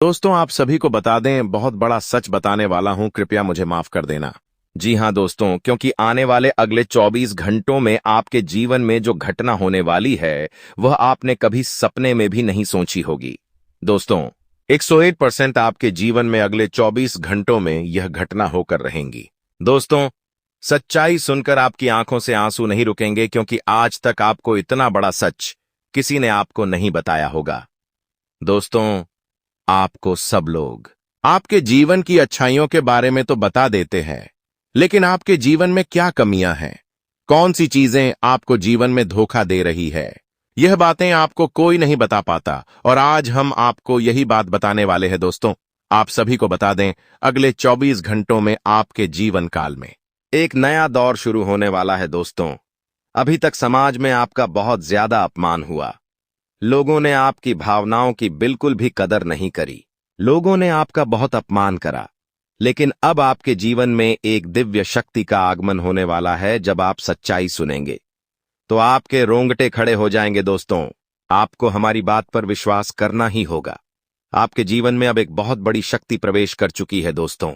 दोस्तों, आप सभी को बता दें, बहुत बड़ा सच बताने वाला हूं, कृपया मुझे माफ कर देना। जी हां दोस्तों, क्योंकि आने वाले अगले 24 घंटों में आपके जीवन में जो घटना होने वाली है वह आपने कभी सपने में भी नहीं सोची होगी। दोस्तों, 101% आपके जीवन में अगले 24 घंटों में यह घटना होकर रहेंगी। दोस्तों, सच्चाई सुनकर आपकी आंखों से आंसू नहीं रुकेंगे, क्योंकि आज तक आपको इतना बड़ा सच किसी ने आपको नहीं बताया होगा। दोस्तों, आपको सब लोग आपके जीवन की अच्छाइयों के बारे में तो बता देते हैं, लेकिन आपके जीवन में क्या कमियां हैं, कौन सी चीजें आपको जीवन में धोखा दे रही है, यह बातें आपको कोई नहीं बता पाता। और आज हम आपको यही बात बताने वाले हैं। दोस्तों, आप सभी को बता दें, अगले 24 घंटों में आपके जीवन काल में एक नया दौर शुरू होने वाला है। दोस्तों, अभी तक समाज में आपका बहुत ज्यादा अपमान हुआ। लोगों ने आपकी भावनाओं की बिल्कुल भी कदर नहीं करी। लोगों ने आपका बहुत अपमान करा। लेकिन अब आपके जीवन में एक दिव्य शक्ति का आगमन होने वाला है। जब आप सच्चाई सुनेंगे तो आपके रोंगटे खड़े हो जाएंगे। दोस्तों, आपको हमारी बात पर विश्वास करना ही होगा। आपके जीवन में अब एक बहुत बड़ी शक्ति प्रवेश कर चुकी है। दोस्तों,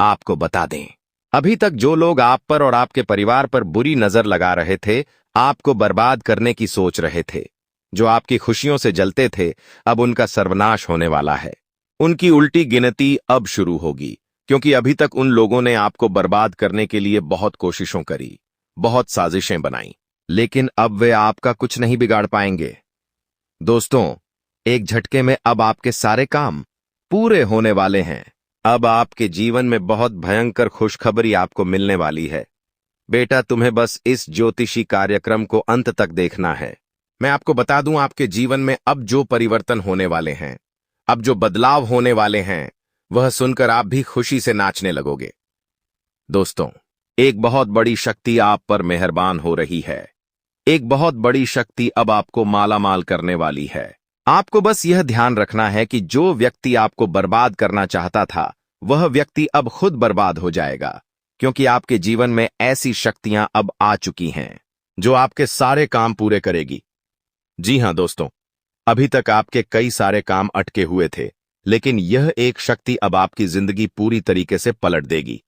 आपको बता दें, अभी तक जो लोग आप पर और आपके परिवार पर बुरी नजर लगा रहे थे, आपको बर्बाद करने की सोच रहे थे, जो आपकी खुशियों से जलते थे, अब उनका सर्वनाश होने वाला है। उनकी उल्टी गिनती अब शुरू होगी, क्योंकि अभी तक उन लोगों ने आपको बर्बाद करने के लिए बहुत कोशिशों करी, बहुत साजिशें बनाई, लेकिन अब वे आपका कुछ नहीं बिगाड़ पाएंगे। दोस्तों, एक झटके में अब आपके सारे काम पूरे होने वाले हैं। अब आपके जीवन में बहुत भयंकर खुशखबरी आपको मिलने वाली है। बेटा, तुम्हें बस इस ज्योतिषी कार्यक्रम को अंत तक देखना है। मैं आपको बता दूं, आपके जीवन में अब जो परिवर्तन होने वाले हैं, अब जो बदलाव होने वाले हैं, वह सुनकर आप भी खुशी से नाचने लगोगे। दोस्तों, एक बहुत बड़ी शक्ति आप पर मेहरबान हो रही है। एक बहुत बड़ी शक्ति अब आपको मालामाल करने वाली है। आपको बस यह ध्यान रखना है कि जो व्यक्ति आपको बर्बाद करना चाहता था, वह व्यक्ति अब खुद बर्बाद हो जाएगा, क्योंकि आपके जीवन में ऐसी शक्तियां अब आ चुकी हैं जो आपके सारे काम पूरे करेगी। जी हां दोस्तों, अभी तक आपके कई सारे काम अटके हुए थे, लेकिन यह एक शक्ति अब आपकी जिंदगी पूरी तरीके से पलट देगी।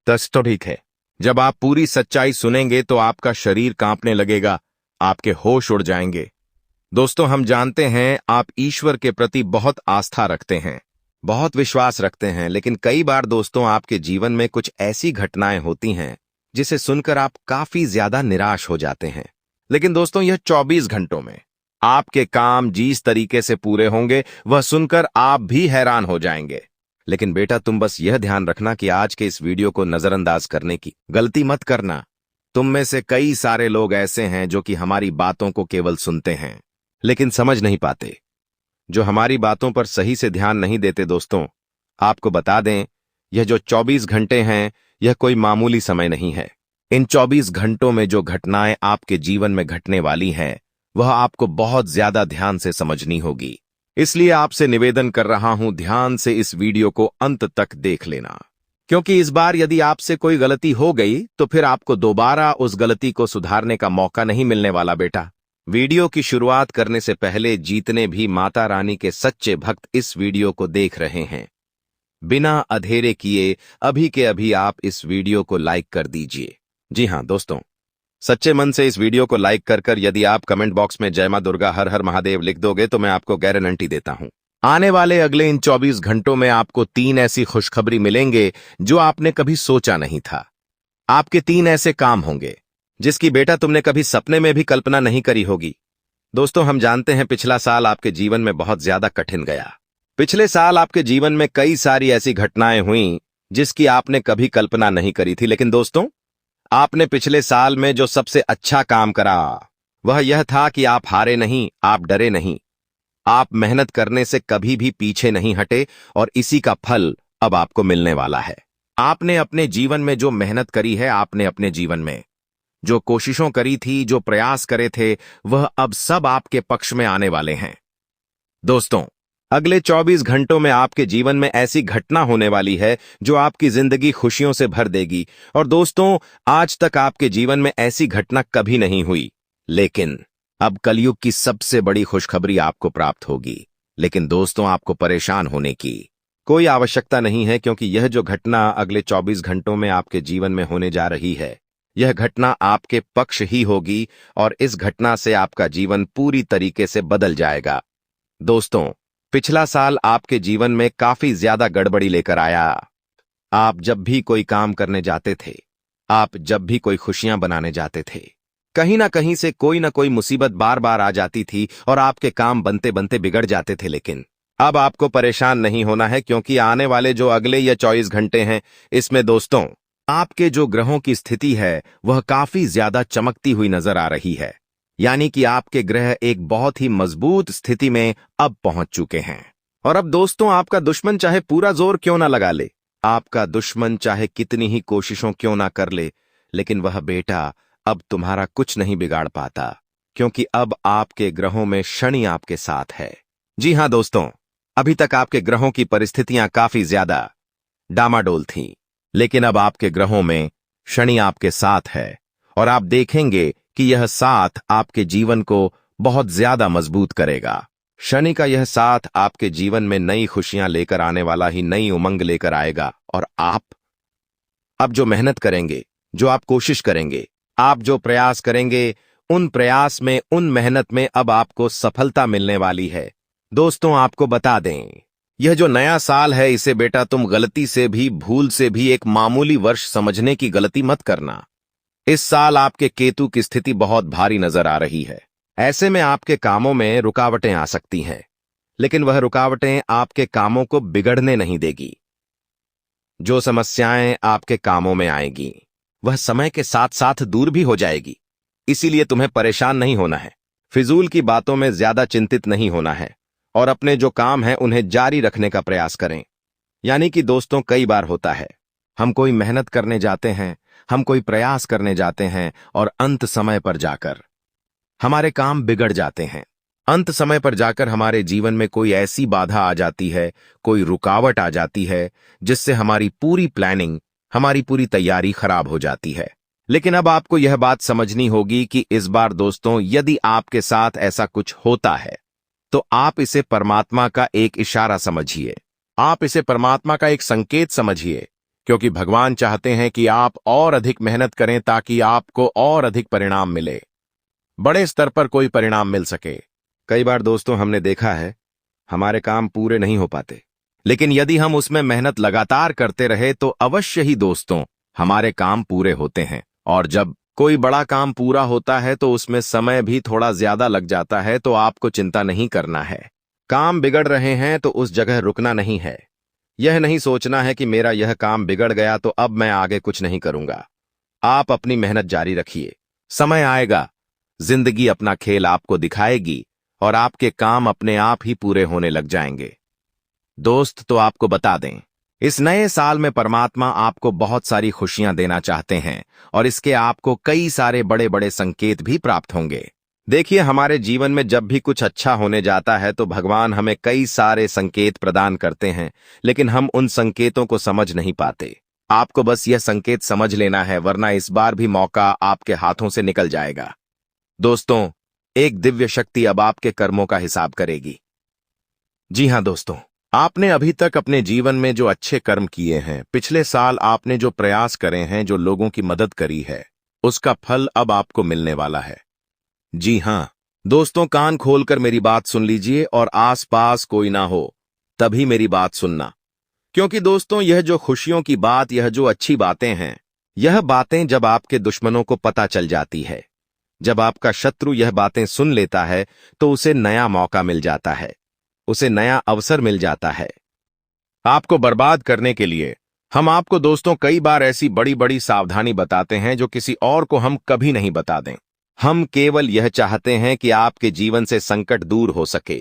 तो ठीक है, जब आप पूरी सच्चाई सुनेंगे तो आपका शरीर कांपने लगेगा, आपके होश उड़ जाएंगे। दोस्तों, हम जानते हैं आप ईश्वर के प्रति बहुत आस्था रखते हैं, बहुत विश्वास रखते हैं, लेकिन कई बार दोस्तों आपके जीवन में कुछ ऐसी घटनाएं होती हैं जिसे सुनकर आप काफी ज्यादा निराश हो जाते हैं। लेकिन दोस्तों, यह 24 घंटों में आपके काम जिस तरीके से पूरे होंगे, वह सुनकर आप भी हैरान हो जाएंगे। लेकिन बेटा, तुम बस यह ध्यान रखना कि आज के इस वीडियो को नजरअंदाज करने की गलती मत करना। तुम में से कई सारे लोग ऐसे हैं जो कि हमारी बातों को केवल सुनते हैं, लेकिन समझ नहीं पाते, जो हमारी बातों पर सही से ध्यान नहीं देते। दोस्तों, आपको बता दें, यह जो 24 घंटे हैं, यह कोई मामूली समय नहीं है। इन 24 घंटों में जो घटनाएं आपके जीवन में घटने वाली हैं, वह आपको बहुत ज्यादा ध्यान से समझनी होगी। इसलिए आपसे निवेदन कर रहा हूं, ध्यान से इस वीडियो को अंत तक देख लेना, क्योंकि इस बार यदि आपसे कोई गलती हो गई तो फिर आपको दोबारा उस गलती को सुधारने का मौका नहीं मिलने वाला। बेटा, वीडियो की शुरुआत करने से पहले जितने भी माता रानी के सच्चे भक्त इस वीडियो को देख रहे हैं, बिना अधेरे किए अभी के अभी आप इस वीडियो को लाइक कर दीजिए। जी हां दोस्तों, सच्चे मन से इस वीडियो को लाइक कर यदि आप कमेंट बॉक्स में जय मां दुर्गा हर हर महादेव लिख दोगे तो मैं आपको गारंटी देता हूं, आने वाले अगले इन 24 घंटों में आपको 3 ऐसी खुशखबरी मिलेंगे जो आपने कभी सोचा नहीं था। आपके 3 ऐसे काम होंगे जिसकी बेटा तुमने कभी सपने में भी कल्पना नहीं करी होगी। दोस्तों, हम जानते हैं पिछला साल आपके जीवन में बहुत ज्यादा कठिन गया। पिछले साल आपके जीवन में कई सारी ऐसी घटनाएं हुई जिसकी आपने कभी कल्पना नहीं करी थी। लेकिन दोस्तों, आपने पिछले साल में जो सबसे अच्छा काम करा वह यह था कि आप हारे नहीं, आप डरे नहीं, आप मेहनत करने से कभी भी पीछे नहीं हटे, और इसी का फल अब आपको मिलने वाला है। आपने अपने जीवन में जो मेहनत करी है, आपने अपने जीवन में जो कोशिशों करी थी, जो प्रयास करे थे, वह अब सब आपके पक्ष में आने वाले हैं। दोस्तों, अगले 24 घंटों में आपके जीवन में ऐसी घटना होने वाली है जो आपकी जिंदगी खुशियों से भर देगी। और दोस्तों, आज तक आपके जीवन में ऐसी घटना कभी नहीं हुई, लेकिन अब कलयुग की सबसे बड़ी खुशखबरी आपको प्राप्त होगी। लेकिन दोस्तों, आपको परेशान होने की कोई आवश्यकता नहीं है, क्योंकि यह जो घटना अगले 24 घंटों में आपके जीवन में होने जा रही है, यह घटना आपके पक्ष ही होगी और इस घटना से आपका जीवन पूरी तरीके से बदल जाएगा। दोस्तों, पिछला साल आपके जीवन में काफी ज्यादा गड़बड़ी लेकर आया। आप जब भी कोई काम करने जाते थे, आप जब भी कोई खुशियां बनाने जाते थे, कहीं ना कहीं से कोई ना कोई मुसीबत बार बार आ जाती थी और आपके काम बनते बनते बिगड़ जाते थे। लेकिन अब आपको परेशान नहीं होना है, क्योंकि आने वाले जो अगले या 24 घंटे हैं, इसमें दोस्तों आपके जो ग्रहों की स्थिति है वह काफी ज्यादा चमकती हुई नजर आ रही है। यानी कि आपके ग्रह एक बहुत ही मजबूत स्थिति में अब पहुंच चुके हैं। और अब दोस्तों, आपका दुश्मन चाहे पूरा जोर क्यों ना लगा ले, आपका दुश्मन चाहे कितनी ही कोशिशों क्यों ना कर ले, लेकिन वह बेटा अब तुम्हारा कुछ नहीं बिगाड़ पाता, क्योंकि अब आपके ग्रहों में शनि आपके साथ है। जी हां दोस्तों, अभी तक आपके ग्रहों की परिस्थितियां काफी ज्यादा डामाडोल थीं, लेकिन अब आपके ग्रहों में शनि आपके साथ है और आप देखेंगे कि यह साथ आपके जीवन को बहुत ज्यादा मजबूत करेगा। शनि का यह साथ आपके जीवन में नई खुशियां लेकर आने वाला ही नई उमंग लेकर आएगा। और आप अब जो मेहनत करेंगे, जो आप कोशिश करेंगे, आप जो प्रयास करेंगे, उन प्रयास में, उन मेहनत में अब आपको सफलता मिलने वाली है। दोस्तों, आपको बता दें, यह जो नया साल है, इसे बेटा तुम गलती से भी, भूल से भी एक मामूली वर्ष समझने की गलती मत करना। इस साल आपके केतु की स्थिति बहुत भारी नजर आ रही है। ऐसे में आपके कामों में रुकावटें आ सकती हैं, लेकिन वह रुकावटें आपके कामों को बिगड़ने नहीं देगी। जो समस्याएं आपके कामों में आएगी, वह समय के साथ साथ दूर भी हो जाएगी। इसीलिए तुम्हें परेशान नहीं होना है, फिजूल की बातों में ज्यादा चिंतित नहीं होना है और अपने जो काम हैं उन्हें जारी रखने का प्रयास करें। यानी कि दोस्तों, कई बार होता है, हम कोई मेहनत करने जाते हैं, हम कोई प्रयास करने जाते हैं और अंत समय पर जाकर हमारे काम बिगड़ जाते हैं। अंत समय पर जाकर हमारे जीवन में कोई ऐसी बाधा आ जाती है, कोई रुकावट आ जाती है, जिससे हमारी पूरी प्लानिंग, हमारी पूरी तैयारी खराब हो जाती है। लेकिन अब आपको यह बात समझनी होगी कि इस बार दोस्तों, यदि आपके साथ ऐसा कुछ होता है तो आप इसे परमात्मा का एक इशारा समझिए, आप इसे परमात्मा का एक संकेत समझिए, क्योंकि भगवान चाहते हैं कि आप और अधिक मेहनत करें ताकि आपको और अधिक परिणाम मिले, बड़े स्तर पर कोई परिणाम मिल सके। कई बार दोस्तों हमने देखा है, हमारे काम पूरे नहीं हो पाते, लेकिन यदि हम उसमें मेहनत लगातार करते रहे तो अवश्य ही दोस्तों हमारे काम पूरे होते हैं। और जब कोई बड़ा काम पूरा होता है तो उसमें समय भी थोड़ा ज्यादा लग जाता है, तो आपको चिंता नहीं करना है। काम बिगड़ रहे हैं तो उस जगह रुकना नहीं है। यह नहीं सोचना है कि मेरा यह काम बिगड़ गया तो अब मैं आगे कुछ नहीं करूंगा। आप अपनी मेहनत जारी रखिए, समय आएगा, जिंदगी अपना खेल आपको दिखाएगी और आपके काम अपने आप ही पूरे होने लग जाएंगे। दोस्त, तो आपको बता दें, इस नए साल में परमात्मा आपको बहुत सारी खुशियां देना चाहते हैं और इसके आपको कई सारे बड़े बड़े संकेत भी प्राप्त होंगे। देखिए, हमारे जीवन में जब भी कुछ अच्छा होने जाता है तो भगवान हमें कई सारे संकेत प्रदान करते हैं, लेकिन हम उन संकेतों को समझ नहीं पाते। आपको बस यह संकेत समझ लेना है, वरना इस बार भी मौका आपके हाथों से निकल जाएगा। दोस्तों, एक दिव्य शक्ति अब आपके कर्मों का हिसाब करेगी। जी हां दोस्तों, आपने अभी तक अपने जीवन में जो अच्छे कर्म किए हैं, पिछले साल आपने जो प्रयास करे हैं, जो लोगों की मदद करी है, उसका फल अब आपको मिलने वाला है। जी हां दोस्तों, कान खोलकर मेरी बात सुन लीजिए और आसपास कोई ना हो तभी मेरी बात सुनना, क्योंकि दोस्तों यह जो खुशियों की बात, यह जो अच्छी बातें हैं, यह बातें जब आपके दुश्मनों को पता चल जाती है, जब आपका शत्रु यह बातें सुन लेता है तो उसे नया मौका मिल जाता है, उसे नया अवसर मिल जाता है आपको बर्बाद करने के लिए। हम आपको दोस्तों कई बार ऐसी बड़ी बड़ी सावधानी बताते हैं जो किसी और को हम कभी नहीं बता दें। हम केवल यह चाहते हैं कि आपके जीवन से संकट दूर हो सके।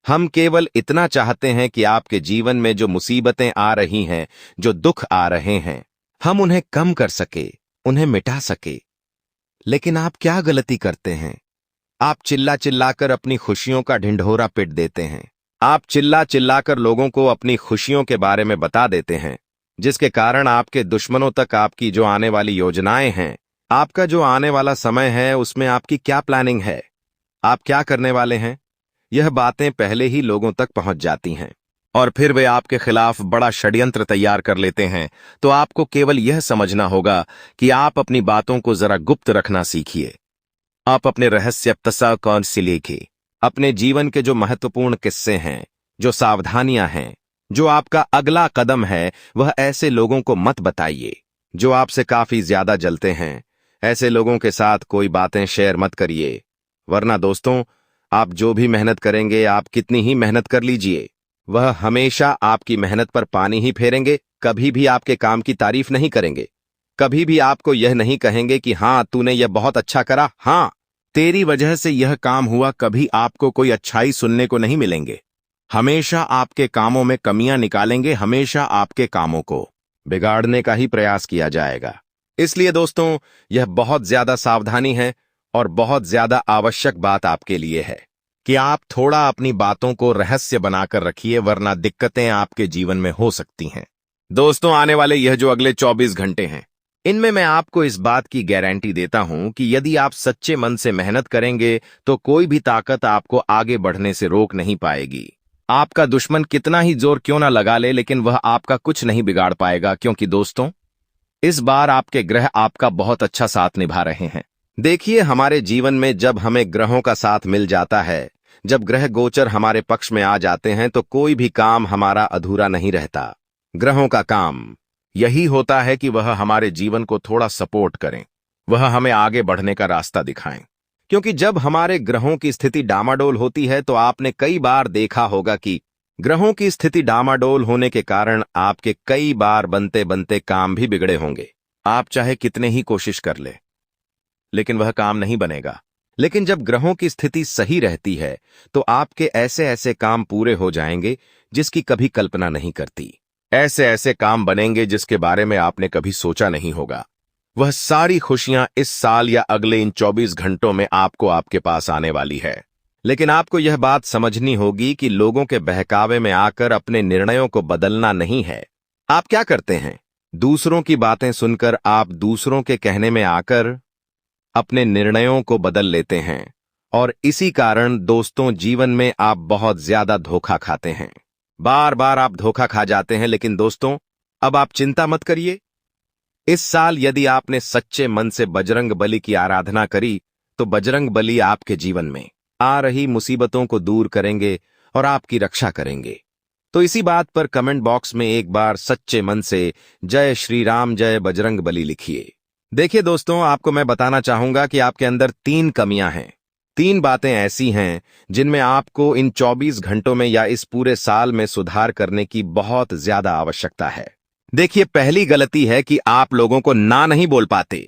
हम केवल इतना चाहते हैं कि आपके जीवन में जो मुसीबतें आ रही हैं, जो दुख आ रहे हैं, हम उन्हें कम कर सके, उन्हें मिटा सके। लेकिन आप क्या गलती करते हैं? आप चिल्ला चिल्लाकर अपनी खुशियों का ढिंढोरा पिट देते हैं। आप चिल्ला चिल्लाकर लोगों को अपनी खुशियों के बारे में बता देते हैं, जिसके कारण आपके दुश्मनों तक आपकी जो आने वाली योजनाएं हैं, आपका जो आने वाला समय है, उसमें आपकी क्या प्लानिंग है, आप क्या करने वाले हैं, यह बातें पहले ही लोगों तक पहुंच जाती हैं और फिर वे आपके खिलाफ बड़ा षड्यंत्र तैयार कर लेते हैं। तो आपको केवल यह समझना होगा कि आप अपनी बातों को जरा गुप्त रखना सीखिए। आप अपने रहस्य कौन से लिखिए। अपने जीवन के जो महत्वपूर्ण किस्से हैं, जो सावधानियां हैं, जो आपका अगला कदम है, वह ऐसे लोगों को मत बताइए जो आपसे काफी ज्यादा जलते हैं। ऐसे लोगों के साथ कोई बातें शेयर मत करिए, वरना दोस्तों, आप जो भी मेहनत करेंगे, आप कितनी ही मेहनत कर लीजिए, वह हमेशा आपकी मेहनत पर पानी ही फेरेंगे। कभी भी आपके काम की तारीफ नहीं करेंगे, कभी भी आपको यह नहीं कहेंगे कि हाँ तूने यह बहुत अच्छा करा, हाँ तेरी वजह से यह काम हुआ। कभी आपको कोई अच्छाई सुनने को नहीं मिलेंगे। हमेशा आपके कामों में कमियां निकालेंगे, हमेशा आपके कामों को बिगाड़ने का ही प्रयास किया जाएगा। इसलिए दोस्तों, यह बहुत ज्यादा सावधानी है और बहुत ज्यादा आवश्यक बात आपके लिए है कि आप थोड़ा अपनी बातों को रहस्य बनाकर रखिए, वरना दिक्कतें आपके जीवन में हो सकती हैं। दोस्तों, आने वाले यह जो अगले 24 घंटे हैं, इनमें मैं आपको इस बात की गारंटी देता हूं कि यदि आप सच्चे मन से मेहनत करेंगे तो कोई भी ताकत आपको आगे बढ़ने से रोक नहीं पाएगी। आपका दुश्मन कितना ही जोर क्यों ना लगा ले, लेकिन वह आपका कुछ नहीं बिगाड़ पाएगा, क्योंकि दोस्तों, इस बार आपके ग्रह आपका बहुत अच्छा साथ निभा रहे हैं। देखिए, हमारे जीवन में जब हमें ग्रहों का साथ मिल जाता है, जब ग्रह गोचर हमारे पक्ष में आ जाते हैं, तो कोई भी काम हमारा अधूरा नहीं रहता। ग्रहों का काम यही होता है कि वह हमारे जीवन को थोड़ा सपोर्ट करें, वह हमें आगे बढ़ने का रास्ता दिखाएं। क्योंकि जब हमारे ग्रहों की स्थिति डामाडोल होती है, तो आपने कई बार देखा होगा कि ग्रहों की स्थिति डामाडोल होने के कारण आपके कई बार बनते बनते काम भी बिगड़े होंगे। आप चाहे कितने ही कोशिश कर ले, लेकिन वह काम नहीं बनेगा। लेकिन जब ग्रहों की स्थिति सही रहती है, तो आपके ऐसे ऐसे काम पूरे हो जाएंगे जिसकी कभी कल्पना नहीं करती। ऐसे ऐसे काम बनेंगे जिसके बारे में आपने कभी सोचा नहीं होगा। वह सारी खुशियां इस साल या अगले इन 24 घंटों में आपको आपके पास आने वाली है। लेकिन आपको यह बात समझनी होगी कि लोगों के बहकावे में आकर अपने निर्णयों को बदलना नहीं है। आप क्या करते हैं? दूसरों की बातें सुनकर आप दूसरों के कहने में आकर अपने निर्णयों को बदल लेते हैं, और इसी कारण दोस्तों, जीवन में आप बहुत ज्यादा धोखा खाते हैं। बार बार आप धोखा खा जाते हैं। लेकिन दोस्तों, अब आप चिंता मत करिए। इस साल यदि आपने सच्चे मन से बजरंग बली की आराधना करी, तो बजरंग बली आपके जीवन में आ रही मुसीबतों को दूर करेंगे और आपकी रक्षा करेंगे। तो इसी बात पर कमेंट बॉक्स में एक बार सच्चे मन से जय श्री राम, जय बजरंग बली लिखिए। देखिए दोस्तों, आपको मैं बताना चाहूंगा कि आपके अंदर 3 कमियां हैं। 3 बातें ऐसी हैं जिनमें आपको इन 24 घंटों में या इस पूरे साल में सुधार करने की बहुत ज्यादा आवश्यकता है। देखिए, पहली गलती है कि आप लोगों को ना नहीं बोल पाते।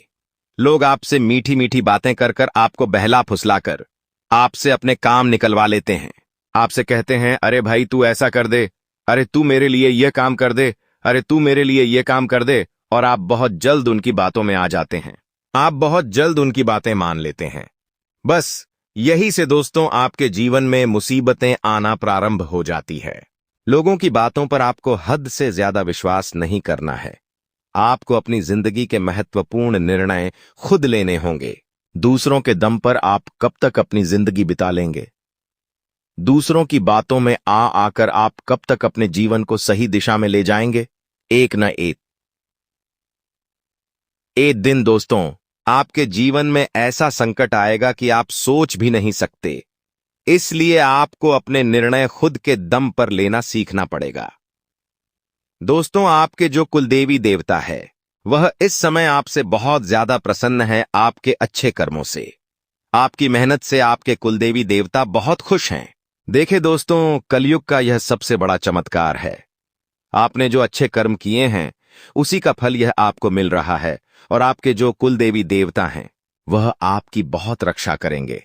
लोग आपसे मीठी मीठी बातें कर कर, आपको बहला फुसलाकर आपसे अपने काम निकलवा लेते हैं। आपसे कहते हैं, अरे भाई तू ऐसा कर दे, अरे तू मेरे लिए ये काम कर दे, अरे तू मेरे लिए ये काम कर दे, और आप बहुत जल्द उनकी बातों में आ जाते हैं। आप बहुत जल्द उनकी बातें मान लेते हैं। बस यही से दोस्तों, आपके जीवन में मुसीबतें आना प्रारंभ हो जाती है। लोगों की बातों पर आपको हद से ज्यादा विश्वास नहीं करना है। आपको अपनी जिंदगी के महत्वपूर्ण निर्णय खुद लेने होंगे। दूसरों के दम पर आप कब तक अपनी जिंदगी बिता लेंगे? दूसरों की बातों में आ आकर आप कब तक अपने जीवन को सही दिशा में ले जाएंगे? एक न एक दिन दोस्तों, आपके जीवन में ऐसा संकट आएगा कि आप सोच भी नहीं सकते। इसलिए आपको अपने निर्णय खुद के दम पर लेना सीखना पड़ेगा। दोस्तों, आपके जो कुलदेवी देवता है, वह इस समय आपसे बहुत ज्यादा प्रसन्न है। आपके अच्छे कर्मों से, आपकी मेहनत से आपके कुलदेवी देवता बहुत खुश हैं। देखे दोस्तों, कलयुग का यह सबसे बड़ा चमत्कार है। आपने जो अच्छे कर्म किए हैं, उसी का फल यह आपको मिल रहा है, और आपके जो कुलदेवी देवता हैं, वह आपकी बहुत रक्षा करेंगे।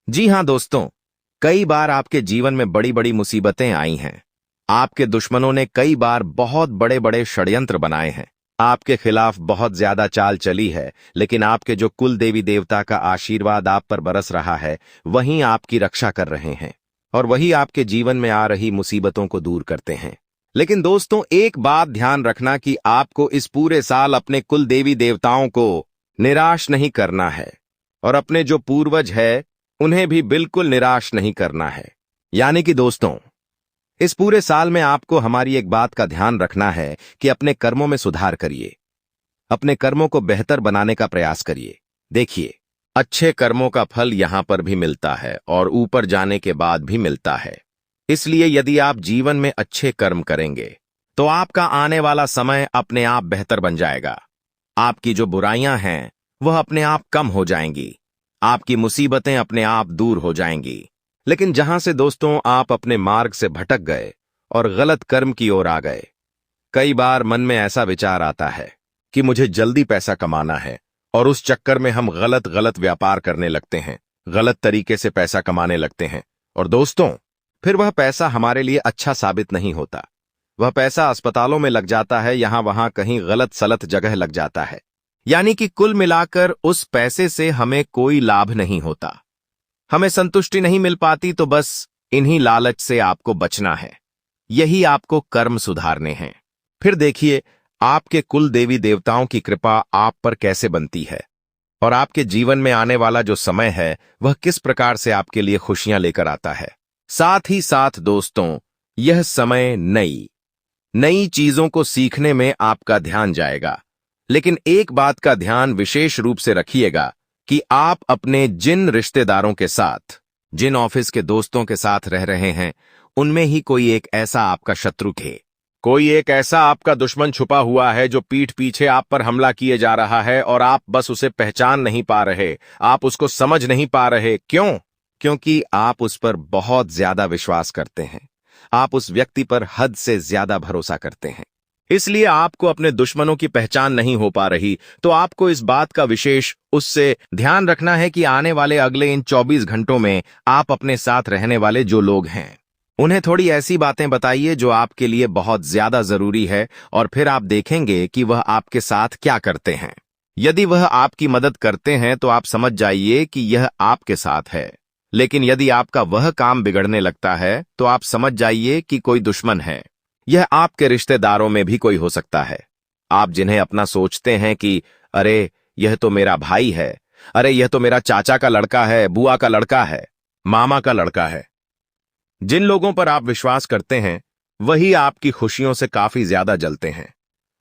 जी हां दोस्तों, कई बार आपके जीवन में बड़ी बड़ी मुसीबतें आई हैं। आपके दुश्मनों ने कई बार बहुत बड़े बड़े षड्यंत्र बनाए हैं। आपके खिलाफ बहुत ज्यादा चाल चली है, लेकिन आपके जो कुल देवी देवता का आशीर्वाद आप पर बरस रहा है, वहीं आपकी रक्षा कर रहे हैं, और वही आपके जीवन में आ रही मुसीबतों को दूर करते हैं। लेकिन दोस्तों, एक बात ध्यान रखना कि आपको इस पूरे साल अपने कुल देवी देवताओं को निराश नहीं करना है, और अपने जो पूर्वज है उन्हें भी बिल्कुल निराश नहीं करना है। यानी कि दोस्तों, इस पूरे साल में आपको हमारी एक बात का ध्यान रखना है कि अपने कर्मों में सुधार करिए, अपने कर्मों को बेहतर बनाने का प्रयास करिए। देखिए, अच्छे कर्मों का फल यहां पर भी मिलता है और ऊपर जाने के बाद भी मिलता है। इसलिए यदि आप जीवन में अच्छे कर्म करेंगे तो आपका आने वाला समय अपने आप बेहतर बन जाएगा। आपकी जो बुराइयां हैं वह अपने आप कम हो जाएंगी, आपकी मुसीबतें अपने आप दूर हो जाएंगी। लेकिन जहां से दोस्तों आप अपने मार्ग से भटक गए और गलत कर्म की ओर आ गए, कई बार मन में ऐसा विचार आता है कि मुझे जल्दी पैसा कमाना है और उस चक्कर में हम गलत गलत व्यापार करने लगते हैं, गलत तरीके से पैसा कमाने लगते हैं। और दोस्तों, फिर वह पैसा हमारे लिए अच्छा साबित नहीं होता। वह पैसा अस्पतालों में लग जाता है, यहां वहां कहीं गलत सलत जगह लग जाता है। यानी कि कुल मिलाकर उस पैसे से हमें कोई लाभ नहीं होता, हमें संतुष्टि नहीं मिल पाती। तो बस इन्हीं लालच से आपको बचना है, यही आपको कर्म सुधारने हैं। फिर देखिए, आपके कुल देवी देवताओं की कृपा आप पर कैसे बनती है और आपके जीवन में आने वाला जो समय है वह किस प्रकार से आपके लिए खुशियां लेकर आता है। साथ ही साथ दोस्तों, यह समय नई नई चीजों को सीखने में आपका ध्यान जाएगा। लेकिन एक बात का ध्यान विशेष रूप से रखिएगा कि आप अपने जिन रिश्तेदारों के साथ, जिन ऑफिस के दोस्तों के साथ रह रहे हैं, उनमें ही कोई एक ऐसा आपका शत्रु थे, कोई एक ऐसा आपका दुश्मन छुपा हुआ है जो पीठ पीछे आप पर हमला किए जा रहा है और आप बस उसे पहचान नहीं पा रहे, आप उसको समझ नहीं पा रहे। क्यों? क्योंकि आप उस पर बहुत ज्यादा विश्वास करते हैं, आप उस व्यक्ति पर हद से ज्यादा भरोसा करते हैं, इसलिए आपको अपने दुश्मनों की पहचान नहीं हो पा रही। तो आपको इस बात का विशेष उससे ध्यान रखना है कि आने वाले अगले इन 24 घंटों में आप अपने साथ रहने वाले जो लोग हैं, उन्हें थोड़ी ऐसी बातें बताइए जो आपके लिए बहुत ज्यादा जरूरी है, और फिर आप देखेंगे कि वह आपके साथ क्या करते हैं। यदि वह आपकी मदद करते हैं तो आप समझ जाइए कि यह आपके साथ है, लेकिन यदि आपका वह काम बिगड़ने लगता है तो आप समझ जाइए कि कोई दुश्मन है। यह आपके रिश्तेदारों में भी कोई हो सकता है, आप जिन्हें अपना सोचते हैं कि अरे यह तो मेरा भाई है, अरे यह तो मेरा चाचा का लड़का है, बुआ का लड़का है, मामा का लड़का है। जिन लोगों पर आप विश्वास करते हैं वही आपकी खुशियों से काफी ज्यादा जलते हैं।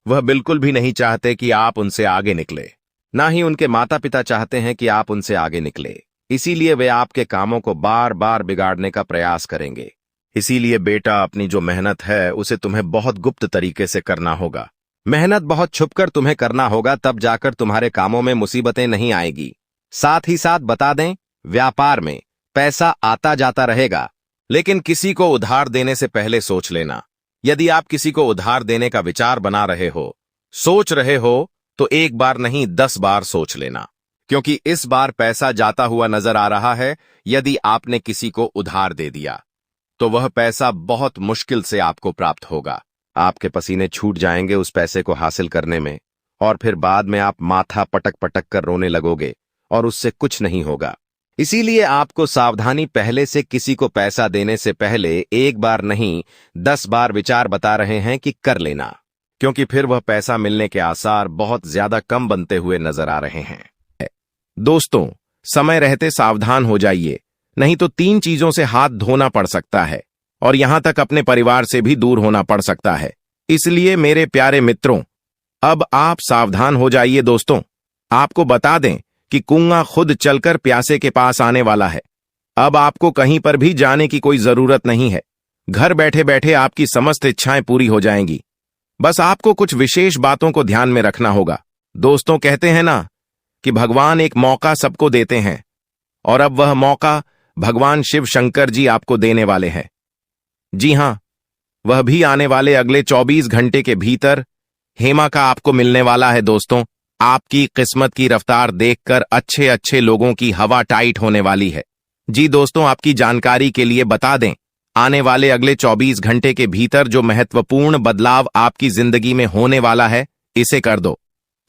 वह बिल्कुल भी नहीं चाहते कि आप उनसे आगे निकले, ना ही उनके माता पिता चाहते हैं कि आप उनसे आगे निकले। इसीलिए वे आपके कामों को बार बार बिगाड़ने का प्रयास करेंगे। इसीलिए बेटा, अपनी जो मेहनत है उसे तुम्हें बहुत गुप्त तरीके से करना होगा। मेहनत बहुत छुपकर तुम्हें करना होगा, तब जाकर तुम्हारे कामों में मुसीबतें नहीं आएगी। साथ ही साथ बता दें, व्यापार में पैसा आता जाता रहेगा, लेकिन किसी को उधार देने से पहले सोच लेना। यदि आप किसी को उधार देने का विचार बना रहे हो, सोच रहे हो, तो एक बार नहीं 10 बार सोच लेना, क्योंकि इस बार पैसा जाता हुआ नजर आ रहा है। यदि आपने किसी को उधार दे दिया तो वह पैसा बहुत मुश्किल से आपको प्राप्त होगा। आपके पसीने छूट जाएंगे उस पैसे को हासिल करने में, और फिर बाद में आप माथा पटक पटक कर रोने लगोगे और उससे कुछ नहीं होगा। इसीलिए आपको सावधानी, पहले से किसी को पैसा देने से पहले एक बार नहीं 10 बार विचार बता रहे हैं कि कर लेना, क्योंकि फिर वह पैसा मिलने के आसार बहुत ज्यादा कम बनते हुए नजर आ रहे हैं। दोस्तों, समय रहते सावधान हो जाइए, नहीं तो 3 चीजों से हाथ धोना पड़ सकता है और यहां तक अपने परिवार से भी दूर होना पड़ सकता है। इसलिए मेरे प्यारे मित्रों, अब आप सावधान हो जाइए। दोस्तों, आपको बता दें कि कुआं खुद चलकर प्यासे के पास आने वाला है। अब आपको कहीं पर भी जाने की कोई जरूरत नहीं है, घर बैठे बैठे आपकी समस्त इच्छाएं पूरी हो जाएंगी। बस आपको कुछ विशेष बातों को ध्यान में रखना होगा। दोस्तों, कहते हैं ना कि भगवान एक मौका सबको देते हैं, और अब वह मौका भगवान शिव शंकर जी आपको देने वाले हैं। जी हां, वह भी आने वाले अगले 24 घंटे के भीतर हेमा का आपको मिलने वाला है। दोस्तों, आपकी किस्मत की रफ्तार देखकर अच्छे अच्छे लोगों की हवा टाइट होने वाली है। जी दोस्तों, आपकी जानकारी के लिए बता दें, आने वाले अगले 24 घंटे के भीतर जो महत्वपूर्ण बदलाव आपकी जिंदगी में होने वाला है, इसे कर दो।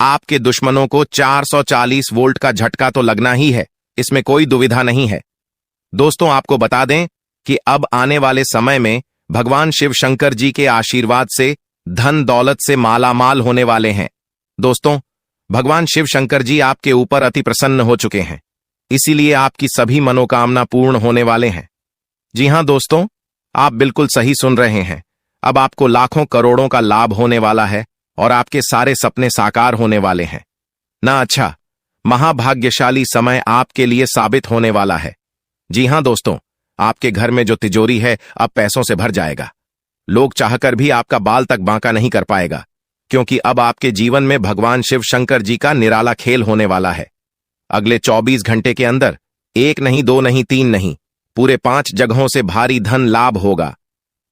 आपके दुश्मनों को 440 वोल्ट का झटका तो लगना ही है, इसमें कोई दुविधा नहीं है। दोस्तों, आपको बता दें कि अब आने वाले समय में भगवान शिव शंकर जी के आशीर्वाद से धन दौलत से मालामाल होने वाले हैं। दोस्तों, भगवान शिव शंकर जी आपके ऊपर अति प्रसन्न हो चुके हैं। इसीलिए आपकी सभी मनोकामना पूर्ण होने वाले हैं। जी हां दोस्तों, आप बिल्कुल सही सुन रहे हैं। अब आपको लाखों करोड़ों का लाभ होने वाला है और आपके सारे सपने साकार होने वाले हैं ना। अच्छा, महाभाग्यशाली समय आपके लिए साबित होने वाला है। जी हां दोस्तों, आपके घर में जो तिजोरी है अब पैसों से भर जाएगा। लोग चाहकर भी आपका बाल तक बांका नहीं कर पाएगा, क्योंकि अब आपके जीवन में भगवान शिव शंकर जी का निराला खेल होने वाला है। अगले 24 घंटे के अंदर एक नहीं, दो नहीं, तीन नहीं, पूरे 5 जगहों से भारी धन लाभ होगा।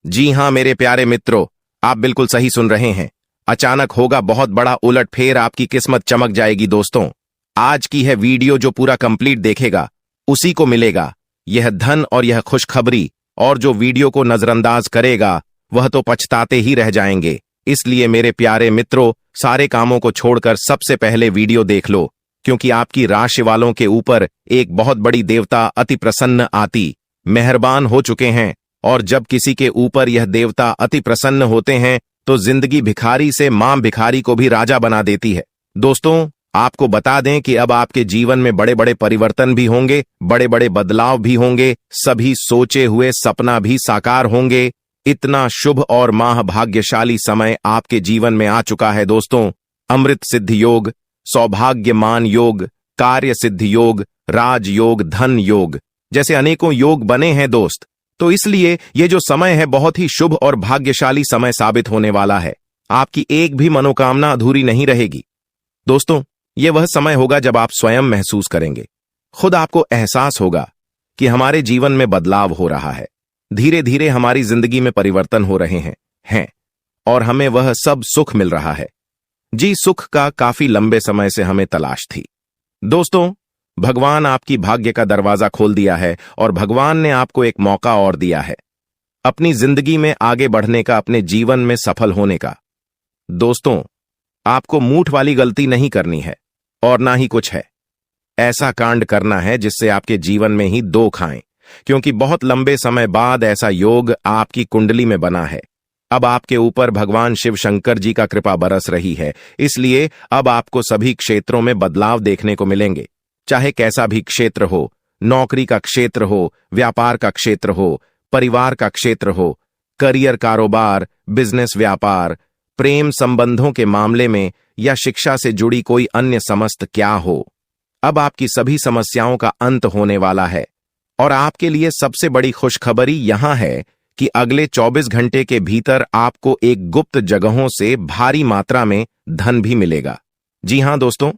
जी हां मेरे प्यारे मित्रों, आप बिल्कुल सही सुन रहे हैं। अचानक होगा बहुत बड़ा उलटफेर, आपकी किस्मत चमक जाएगी। दोस्तों, आज की है वीडियो जो पूरा कंप्लीट देखेगा उसी को मिलेगा यह धन और यह खुशखबरी, और जो वीडियो को नजरअंदाज करेगा वह तो पछताते ही रह जाएंगे। इसलिए मेरे प्यारे मित्रों, सारे कामों को छोड़कर सबसे पहले वीडियो देख लो, क्योंकि आपकी राशि वालों के ऊपर एक बहुत बड़ी देवता अति प्रसन्न आती मेहरबान हो चुके हैं। और जब किसी के ऊपर यह देवता अति प्रसन्न होते हैं तो जिंदगी भिखारी से मां भिखारी को भी राजा बना देती है। दोस्तों, आपको बता दें कि अब आपके जीवन में बड़े बड़े परिवर्तन भी होंगे, बड़े बड़े बदलाव भी होंगे, सभी सोचे हुए सपना भी साकार होंगे। इतना शुभ और महाभाग्यशाली समय आपके जीवन में आ चुका है। दोस्तों, अमृत सिद्धि योग, सौभाग्यमान योग, कार्य सिद्धि योग, राजयोग, धन योग जैसे अनेकों योग बने हैं दोस्त। तो इसलिए ये जो समय है बहुत ही शुभ और भाग्यशाली समय साबित होने वाला है। आपकी एक भी मनोकामना अधूरी नहीं रहेगी। दोस्तों, ये वह समय होगा जब आप स्वयं महसूस करेंगे, खुद आपको एहसास होगा कि हमारे जीवन में बदलाव हो रहा है। धीरे धीरे हमारी जिंदगी में परिवर्तन हो रहे हैं और हमें वह सब सुख मिल रहा है। जी, सुख का काफी लंबे समय से हमें तलाश थी। दोस्तों, भगवान आपकी भाग्य का दरवाजा खोल दिया है और भगवान ने आपको एक मौका और दिया है अपनी जिंदगी में आगे बढ़ने का, अपने जीवन में सफल होने का। दोस्तों, आपको मूठ वाली गलती नहीं करनी है और ना ही कुछ है। ऐसा कांड करना है जिससे आपके जीवन में ही दो खाएं, क्योंकि बहुत लंबे समय बाद ऐसा योग आपकी कुंडली में बना है। अब आपके ऊपर भगवान शिव शंकर जी का कृपा बरस रही है, इसलिए अब आपको सभी क्षेत्रों में बदलाव देखने को मिलेंगे। चाहे कैसा भी क्षेत्र हो, नौकरी का क्षेत्र हो, व्यापार का क्षेत्र हो, परिवार का क्षेत्र हो, करियर, कारोबार, बिजनेस, व्यापार, प्रेम संबंधों के मामले में या शिक्षा से जुड़ी कोई अन्य समस्त क्या हो, अब आपकी सभी समस्याओं का अंत होने वाला है। और आपके लिए सबसे बड़ी खुशखबरी यहां है कि अगले 24 घंटे के भीतर आपको एक गुप्त जगहों से भारी मात्रा में धन भी मिलेगा। जी हां दोस्तों,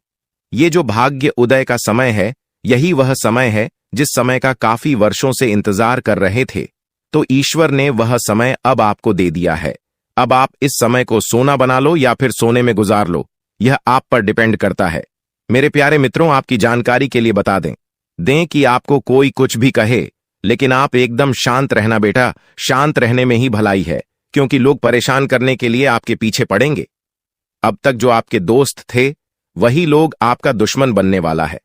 ये जो भाग्य उदय का समय है, यही वह समय है जिस समय का काफी वर्षों से इंतजार कर रहे थे। तो ईश्वर ने वह समय अब आपको दे दिया है। अब आप इस समय को सोना बना लो या फिर सोने में गुजार लो, यह आप पर डिपेंड करता है। मेरे प्यारे मित्रों, आपकी जानकारी के लिए बता दें कि आपको कोई कुछ भी कहे, लेकिन आप एकदम शांत रहना बेटा। शांत रहने में ही भलाई है, क्योंकि लोग परेशान करने के लिए आपके पीछे पड़ेंगे। अब तक जो आपके दोस्त थे वही लोग आपका दुश्मन बनने वाला है,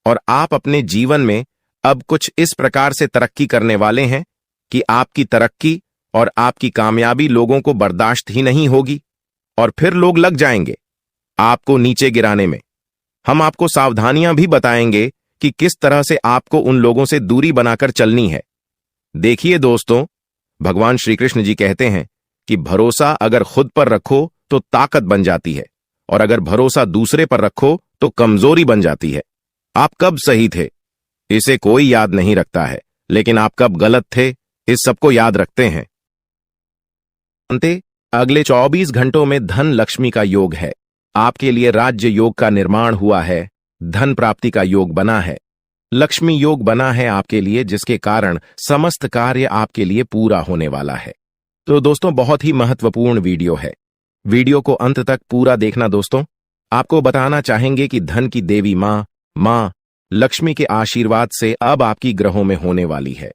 और आप अपने जीवन में अब कुछ इस प्रकार से तरक्की करने वाले हैं कि आपकी तरक्की और आपकी कामयाबी लोगों को बर्दाश्त ही नहीं होगी, और फिर लोग लग जाएंगे आपको नीचे गिराने में। हम आपको सावधानियां भी बताएंगे कि किस तरह से आपको उन लोगों से दूरी बनाकर चलनी है। देखिए दोस्तों, भगवान श्री कृष्ण जी कहते हैं कि भरोसा अगर खुद पर रखो तो ताकत बन जाती है, और अगर भरोसा दूसरे पर रखो तो कमजोरी बन जाती है। आप कब सही थे इसे कोई याद नहीं रखता है, लेकिन आप कब गलत थे इस सबको याद रखते हैं। अंते अगले 24 घंटों में धन लक्ष्मी का योग है। आपके लिए राज्य योग का निर्माण हुआ है, धन प्राप्ति का योग बना है, लक्ष्मी योग बना है आपके लिए, जिसके कारण समस्त कार्य आपके लिए पूरा होने वाला है। तो दोस्तों, बहुत ही महत्वपूर्ण वीडियो है, वीडियो को अंत तक पूरा देखना। दोस्तों, आपको बताना चाहेंगे कि धन की देवी मां लक्ष्मी के आशीर्वाद से अब आपकी ग्रहों में होने वाली है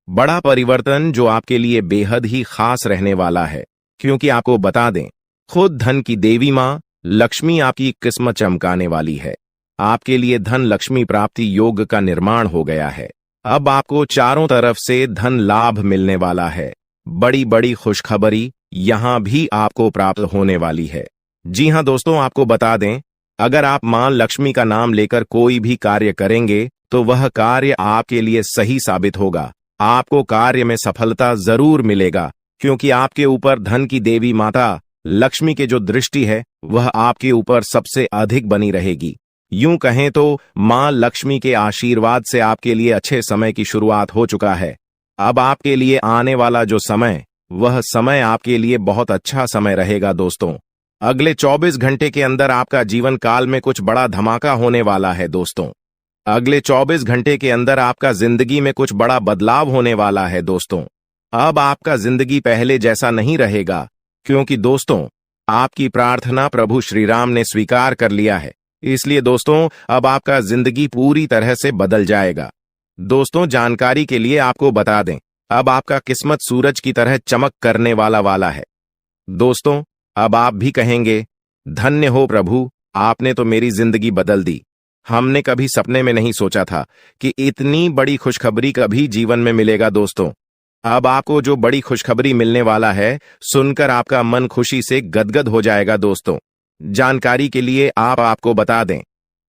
बड़ा परिवर्तन, जो आपके लिए बेहद ही खास रहने वाला है। क्योंकि आपको बता दें, खुद धन की देवी मां लक्ष्मी आपकी किस्मत चमकाने वाली है। आपके लिए धन लक्ष्मी प्राप्ति योग का निर्माण हो गया है। अब आपको चारों तरफ से धन लाभ मिलने वाला है। बड़ी बड़ी खुशखबरी यहां भी आपको प्राप्त होने वाली है। जी हां दोस्तों, आपको बता दें, अगर आप मां लक्ष्मी का नाम लेकर कोई भी कार्य करेंगे तो वह कार्य आपके लिए सही साबित होगा। आपको कार्य में सफलता जरूर मिलेगा, क्योंकि आपके ऊपर धन की देवी माता लक्ष्मी की जो दृष्टि है वह आपके ऊपर सबसे अधिक बनी रहेगी। यूं कहें तो मां लक्ष्मी के आशीर्वाद से आपके लिए अच्छे समय की शुरुआत हो चुका है। अब आपके लिए आने वाला जो समय, वह समय आपके लिए बहुत अच्छा समय रहेगा दोस्तों। अगले 24 घंटे के अंदर आपका जीवन काल में कुछ बड़ा धमाका होने वाला है दोस्तों। अगले 24 घंटे के अंदर आपका जिंदगी में कुछ बड़ा बदलाव होने वाला है दोस्तों। अब आपका जिंदगी पहले जैसा नहीं रहेगा, क्योंकि दोस्तों आपकी प्रार्थना प्रभु श्री राम ने स्वीकार कर लिया है। इसलिए दोस्तों अब आपका जिंदगी पूरी तरह से बदल जाएगा। दोस्तों जानकारी के लिए आपको बता दें, अब आपका किस्मत सूरज की तरह चमक करने वाला है। दोस्तों अब आप भी कहेंगे, धन्य हो प्रभु, आपने तो मेरी जिंदगी बदल दी। हमने कभी सपने में नहीं सोचा था कि इतनी बड़ी खुशखबरी कभी जीवन में मिलेगा। दोस्तों अब आपको जो बड़ी खुशखबरी मिलने वाला है, सुनकर आपका मन खुशी से गदगद हो जाएगा। दोस्तों जानकारी के लिए आपको बता दें,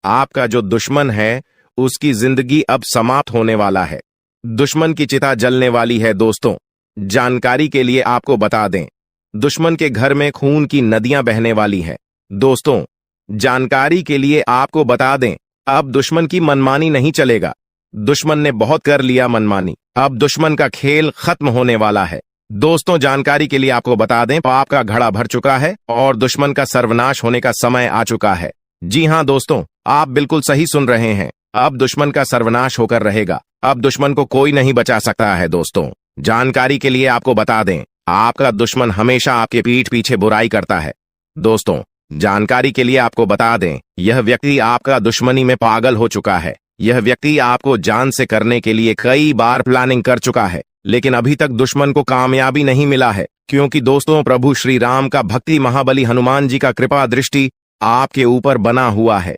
आपका जो दुश्मन है उसकी जिंदगी अब समाप्त होने वाला है। दुश्मन की चिता जलने वाली है। दोस्तों जानकारी के लिए आपको बता दें, दुश्मन के घर में खून की नदियां बहने वाली है। दोस्तों जानकारी के लिए आपको बता दें, अब दुश्मन की मनमानी नहीं चलेगा। दुश्मन ने बहुत कर लिया मनमानी, अब दुश्मन का खेल खत्म होने वाला है। दोस्तों जानकारी के लिए आपको बता दें, पाप का घड़ा भर चुका है और दुश्मन का सर्वनाश होने का समय आ चुका है। जी हां दोस्तों, आप बिल्कुल सही सुन रहे हैं। अब दुश्मन का सर्वनाश होकर रहेगा। अब दुश्मन को कोई नहीं बचा सकता है। दोस्तों जानकारी के लिए आपको बता दें, आपका दुश्मन हमेशा आपके पीठ पीछे बुराई करता है। दोस्तों जानकारी के लिए आपको बता दें, यह व्यक्ति आपका दुश्मनी में पागल हो चुका है। यह व्यक्ति आपको जान से करने के लिए कई बार प्लानिंग कर चुका है, लेकिन अभी तक दुश्मन को कामयाबी नहीं मिला है, क्योंकि दोस्तों प्रभु श्री राम का भक्ति महाबली हनुमान जी का कृपा दृष्टि आपके ऊपर बना हुआ है।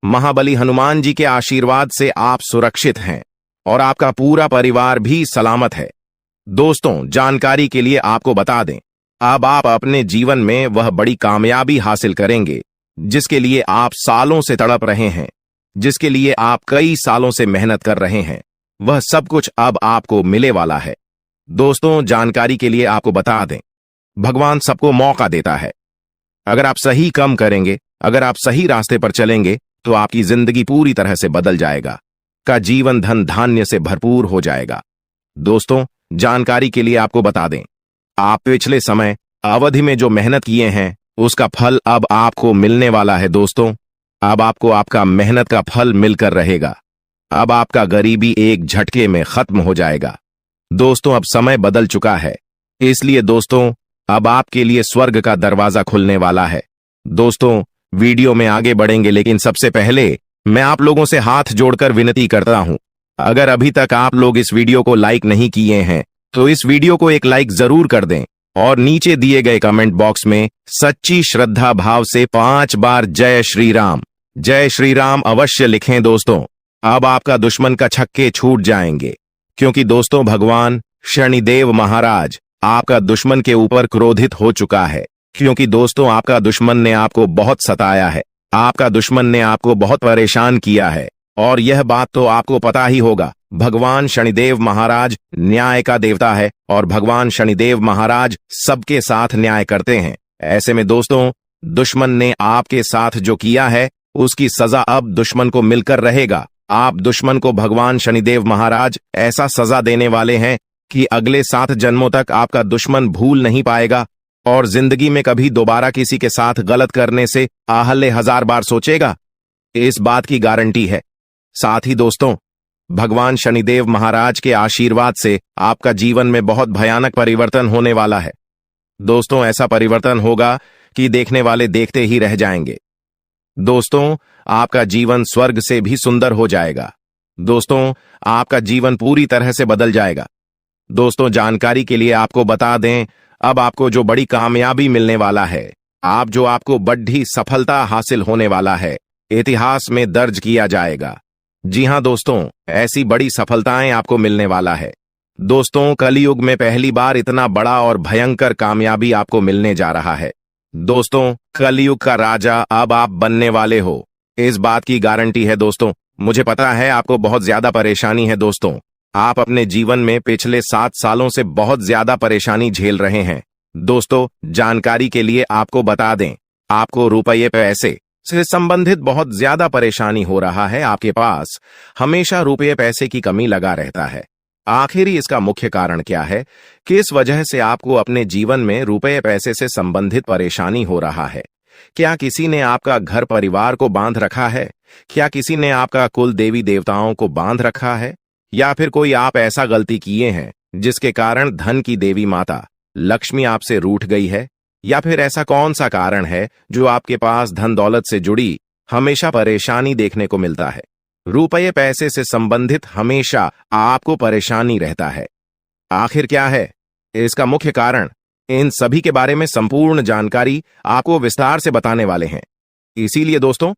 महाबली हनुमान जी के आशीर्वाद से आप सुरक्षित हैं और आपका पूरा परिवार भी सलामत है। दोस्तों जानकारी के लिए आपको बता दें, अब आप अपने जीवन में वह बड़ी कामयाबी हासिल करेंगे जिसके लिए आप सालों से तड़प रहे हैं, जिसके लिए आप कई सालों से मेहनत कर रहे हैं। वह सब कुछ अब आपको मिले वाला है। दोस्तों जानकारी के लिए आपको बता दें, भगवान सबको मौका देता है। अगर आप सही काम करेंगे, अगर आप सही रास्ते पर चलेंगे, तो आपकी जिंदगी पूरी तरह से बदल जाएगा। का जीवन धन धान्य से भरपूर हो जाएगा। दोस्तों जानकारी के लिए आपको बता दें, आप पिछले समय अवधि में जो मेहनत किए हैं उसका फल अब आपको मिलने वाला है। दोस्तों अब आपको आपका मेहनत का फल मिलकर रहेगा। अब आपका गरीबी एक झटके में खत्म हो जाएगा। दोस्तों अब समय बदल चुका है, इसलिए दोस्तों अब आपके लिए स्वर्ग का दरवाजा खुलने वाला है। दोस्तों वीडियो में आगे बढ़ेंगे, लेकिन सबसे पहले मैं आप लोगों से हाथ जोड़कर विनती करता हूं, अगर अभी तक आप लोग इस वीडियो को लाइक नहीं किए हैं तो इस वीडियो को एक लाइक जरूर कर दें और नीचे दिए गए कमेंट बॉक्स में सच्ची श्रद्धा भाव से 5 बार जय श्री राम अवश्य लिखें। दोस्तों अब आपका दुश्मन का छक्के छूट जाएंगे, क्योंकि दोस्तों भगवान शनिदेव महाराज आपका दुश्मन के ऊपर क्रोधित हो चुका है, क्योंकि दोस्तों आपका दुश्मन ने आपको बहुत सताया है, आपका दुश्मन ने आपको बहुत परेशान किया है। और यह बात तो आपको पता ही होगा, भगवान शनिदेव महाराज न्याय का देवता है और भगवान शनिदेव महाराज सबके साथ न्याय करते हैं। ऐसे में दोस्तों दुश्मन ने आपके साथ जो किया है उसकी सजा अब दुश्मन को मिलकर रहेगा। आप दुश्मन को भगवान शनिदेव महाराज ऐसा सजा देने वाले हैं कि अगले 7 जन्मों तक आपका दुश्मन भूल नहीं पाएगा और जिंदगी में कभी दोबारा किसी के साथ गलत करने से आहल्ले 1000 बार सोचेगा। इस बात की गारंटी है। साथ ही दोस्तों भगवान शनिदेव महाराज के आशीर्वाद से आपका जीवन में बहुत भयानक परिवर्तन होने वाला है। दोस्तों ऐसा परिवर्तन होगा कि देखने वाले देखते ही रह जाएंगे। दोस्तों आपका जीवन स्वर्ग से भी सुंदर हो जाएगा। दोस्तों आपका जीवन पूरी तरह से बदल जाएगा। दोस्तों जानकारी के लिए आपको बता दें, अब आपको जो बड़ी कामयाबी मिलने वाला है, आपको बड़ी सफलता हासिल होने वाला है, इतिहास में दर्ज किया जाएगा। जी हां दोस्तों, ऐसी बड़ी सफलताएं आपको मिलने वाला है। दोस्तों कलयुग में पहली बार इतना बड़ा और भयंकर कामयाबी आपको मिलने जा रहा है। दोस्तों कलयुग का राजा अब आप बनने वाले हो, इस बात की गारंटी है। दोस्तों मुझे पता है आपको बहुत ज्यादा परेशानी है दोस्तों। आप अपने जीवन में पिछले 7 सालों से बहुत ज्यादा परेशानी झेल रहे हैं। दोस्तों, जानकारी के लिए आपको बता दें, आपको रुपये पैसे से संबंधित बहुत ज्यादा परेशानी हो रहा है। आपके पास हमेशा रुपये पैसे की कमी लगा रहता है। आखिर इसका मुख्य कारण क्या है? किस वजह से आपको अपने जीवन में रुपये पैसे से संबंधित परेशानी हो रहा है? क्या किसी ने आपका घर परिवार को बांध रखा है? क्या किसी ने आपका कुल देवी देवताओं को बांध रखा है? या फिर कोई आप ऐसा गलती किए हैं जिसके कारण धन की देवी माता लक्ष्मी आपसे रूठ गई है? या फिर ऐसा कौन सा कारण है जो आपके पास धन दौलत से जुड़ी हमेशा परेशानी देखने को मिलता है? रुपये पैसे से संबंधित हमेशा आपको परेशानी रहता है। आखिर क्या है इसका मुख्य कारण? इन सभी के बारे में संपूर्ण जानकारी आपको विस्तार से बताने वाले हैं। इसीलिए दोस्तों,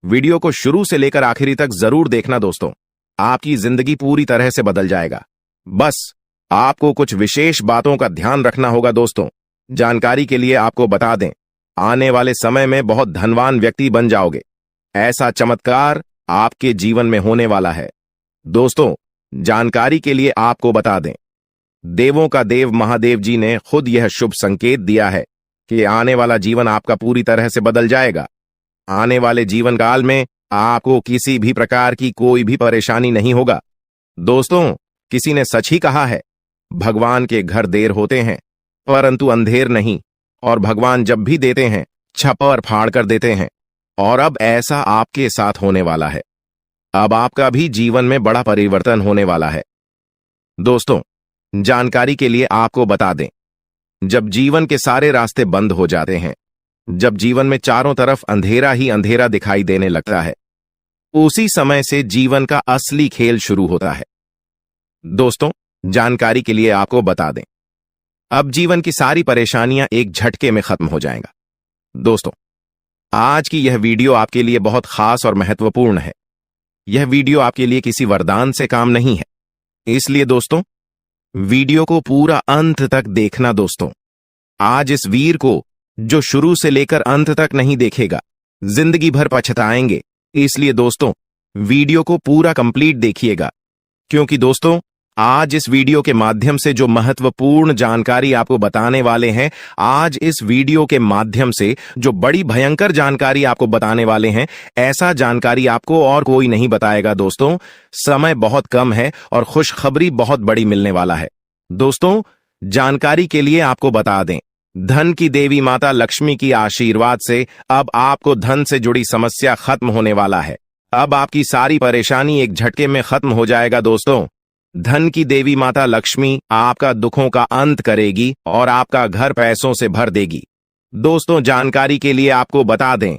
वीडियो को शुरू से लेकर आखिरी तक जरूर देखना दोस्तों। आपकी जिंदगी पूरी तरह से बदल जाएगा। बस आपको कुछ विशेष बातों का ध्यान रखना होगा दोस्तों। जानकारी के लिए आपको बता दें, आने वाले समय में बहुत धनवान व्यक्ति बन जाओगे। ऐसा चमत्कार आपके जीवन में होने वाला है। दोस्तों, जानकारी के लिए आपको बता दें, देवों का देव महादेव जी ने खुद यह शुभ संकेत दिया है कि आने वाला जीवन आपका पूरी तरह से बदल जाएगा। आने वाले जीवन काल में आपको किसी भी प्रकार की कोई भी परेशानी नहीं होगा। दोस्तों, किसी ने सच ही कहा है, भगवान के घर देर होते हैं परंतु अंधेर नहीं, और भगवान जब भी देते हैं छप्पर फाड़ कर देते हैं। और अब ऐसा आपके साथ होने वाला है। अब आपका भी जीवन में बड़ा परिवर्तन होने वाला है। दोस्तों, जानकारी के लिए आपको बता दें, जब जीवन के सारे रास्ते बंद हो जाते हैं, जब जीवन में चारों तरफ अंधेरा ही अंधेरा दिखाई देने लगता है, उसी समय से जीवन का असली खेल शुरू होता है। दोस्तों, जानकारी के लिए आपको बता दें, अब जीवन की सारी परेशानियां एक झटके में खत्म हो जाएगा। दोस्तों, आज की यह वीडियो आपके लिए बहुत खास और महत्वपूर्ण है। यह वीडियो आपके लिए किसी वरदान से काम नहीं है। इसलिए दोस्तों, वीडियो को पूरा अंत तक देखना दोस्तों। आज इस वीर को जो शुरू से लेकर अंत तक नहीं देखेगा, जिंदगी भर पछताएंगे। इसलिए दोस्तों, वीडियो को पूरा कंप्लीट देखिएगा, क्योंकि दोस्तों, आज इस वीडियो के माध्यम से जो महत्वपूर्ण जानकारी आपको बताने वाले हैं, आज इस वीडियो के माध्यम से जो बड़ी भयंकर जानकारी आपको बताने वाले हैं, ऐसा जानकारी आपको और कोई नहीं बताएगा दोस्तों। समय बहुत कम है और खुशखबरी बहुत बड़ी मिलने वाला है। दोस्तों, जानकारी के लिए आपको बता दें, धन की देवी माता लक्ष्मी की आशीर्वाद से अब आपको धन से जुड़ी समस्या खत्म होने वाला है। अब आपकी सारी परेशानी एक झटके में खत्म हो जाएगा दोस्तों। धन की देवी माता लक्ष्मी आपका दुखों का अंत करेगी और आपका घर पैसों से भर देगी। दोस्तों, जानकारी के लिए आपको बता दें,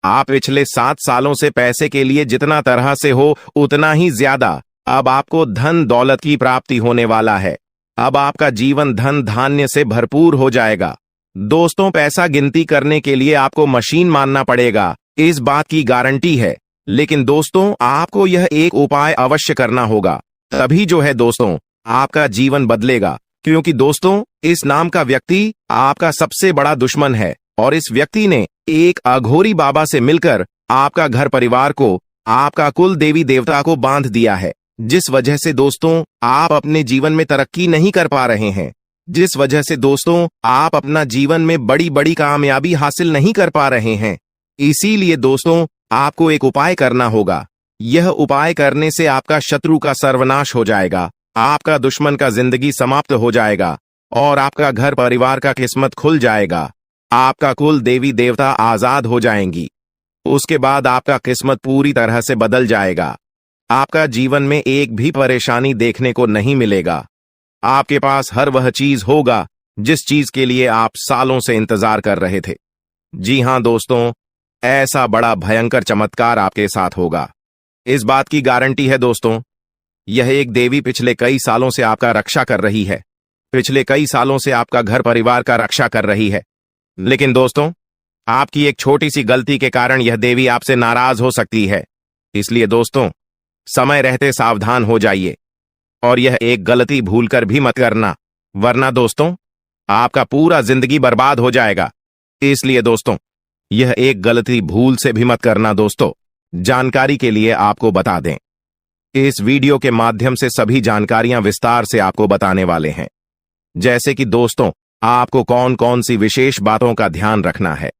आप पिछले 7 सालों से पैसे के लिए जितना तरह से हो उतना ही ज्यादा अब आपको धन दौलत की प्राप्ति होने वाला है। अब आपका जीवन धन धान्य से भरपूर हो जाएगा। दोस्तों, पैसा गिनती करने के लिए आपको मशीन मानना पड़ेगा, इस बात की गारंटी है। लेकिन दोस्तों, आपको यह एक उपाय अवश्य करना होगा, तभी जो है दोस्तों आपका जीवन बदलेगा। क्योंकि दोस्तों, इस नाम का व्यक्ति आपका सबसे बड़ा दुश्मन है और इस व्यक्ति ने एक अघोरी बाबा से मिलकर आपका घर परिवार को, आपका कुल देवी देवता को बांध दिया है। जिस वजह से दोस्तों आप अपने जीवन में तरक्की नहीं कर पा रहे हैं, जिस वजह से दोस्तों आप अपना जीवन में बड़ी बड़ी कामयाबी हासिल नहीं कर पा रहे हैं। इसीलिए दोस्तों आपको एक उपाय करना होगा। यह उपाय करने से आपका शत्रु का सर्वनाश हो जाएगा, आपका दुश्मन का जिंदगी समाप्त हो जाएगा और आपका घर परिवार का किस्मत खुल जाएगा। आपका कुल देवी देवता आजाद हो जाएंगी। उसके बाद आपका किस्मत पूरी तरह से बदल जाएगा। आपका जीवन में एक भी परेशानी देखने को नहीं मिलेगा। आपके पास हर वह चीज होगा जिस चीज के लिए आप सालों से इंतजार कर रहे थे। जी हां दोस्तों, ऐसा बड़ा भयंकर चमत्कार आपके साथ होगा। इस बात की गारंटी है दोस्तों। यह एक देवी पिछले कई सालों से आपका रक्षा कर रही है, पिछले कई सालों से आपका घर परिवार का रक्षा कर रही है। लेकिन दोस्तों, आपकी एक छोटी सी गलती के कारण यह देवी आपसे नाराज हो सकती है। इसलिए दोस्तों, समय रहते सावधान हो जाइए और यह एक गलती भूलकर भी मत करना, वरना दोस्तों आपका पूरा जिंदगी बर्बाद हो जाएगा। इसलिए दोस्तों, यह एक गलती भूल से भी मत करना दोस्तों। जानकारी के लिए आपको बता दें, इस वीडियो के माध्यम से सभी जानकारियां विस्तार से आपको बताने वाले हैं। जैसे कि दोस्तों, आपको कौन कौन सी विशेष बातों का ध्यान रखना है,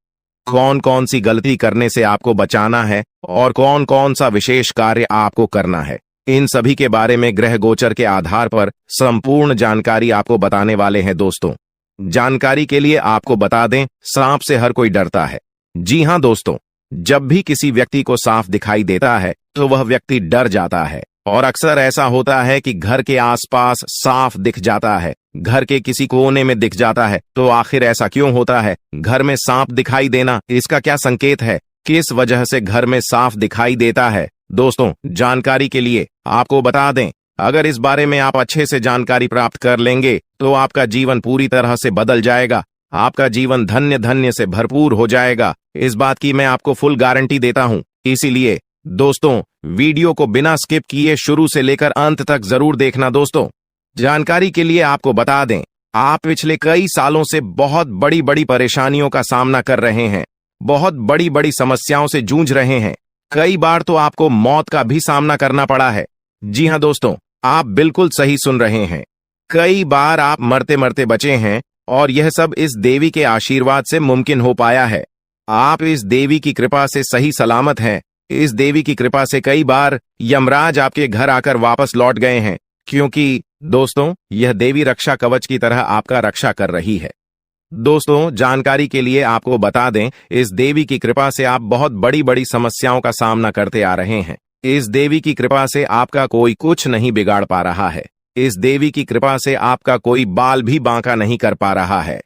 कौन कौन सी गलती करने से आपको बचाना है और कौन कौन सा विशेष कार्य आपको करना है, इन सभी के बारे में ग्रह गोचर के आधार पर संपूर्ण जानकारी आपको बताने वाले हैं। दोस्तों, जानकारी के लिए आपको बता दें, सांप से हर कोई डरता है। जी हां दोस्तों, जब भी किसी व्यक्ति को सांप दिखाई देता है तो वह व्यक्ति डर जाता है और अक्सर ऐसा होता है कि घर के आसपास सांप दिख जाता है, घर के किसी कोने में दिख जाता है। तो आखिर ऐसा क्यों होता है? घर में सांप दिखाई देना इसका क्या संकेत है? किस वजह से घर में सांप दिखाई देता है? दोस्तों, जानकारी के लिए आपको बता दें, अगर इस बारे में आप अच्छे से जानकारी प्राप्त कर लेंगे तो आपका जीवन पूरी तरह से बदल जाएगा, आपका जीवन धन्य धन्य से भरपूर हो जाएगा। इस बात की मैं आपको फुल गारंटी देता हूं। इसीलिए दोस्तों, वीडियो को बिना स्किप किए शुरू से लेकर अंत तक जरूर देखना। दोस्तों, जानकारी के लिए आपको बता दें, आप पिछले कई सालों से बहुत बड़ी बड़ी परेशानियों का सामना कर रहे हैं, बहुत बड़ी बड़ी समस्याओं से जूझ रहे हैं। कई बार तो आपको मौत का भी सामना करना पड़ा है। जी हां दोस्तों, आप बिल्कुल सही सुन रहे हैं। कई बार आप मरते मरते बचे हैं और यह सब इस देवी के आशीर्वाद से मुमकिन हो पाया है। आप इस देवी की कृपा से सही सलामत हैं। इस देवी की कृपा से कई बार यमराज आपके घर आकर वापस लौट गए हैं, क्योंकि दोस्तों, यह देवी रक्षा कवच की तरह आपका रक्षा कर रही है। दोस्तों, जानकारी के लिए आपको बता दें, इस देवी की कृपा से आप बहुत बड़ी बड़ी समस्याओं का सामना करते आ रहे हैं। इस देवी की कृपा से आपका कोई कुछ नहीं बिगाड़ पा रहा है। इस देवी की कृपा से आपका कोई बाल भी बांका नहीं कर पा रहा है।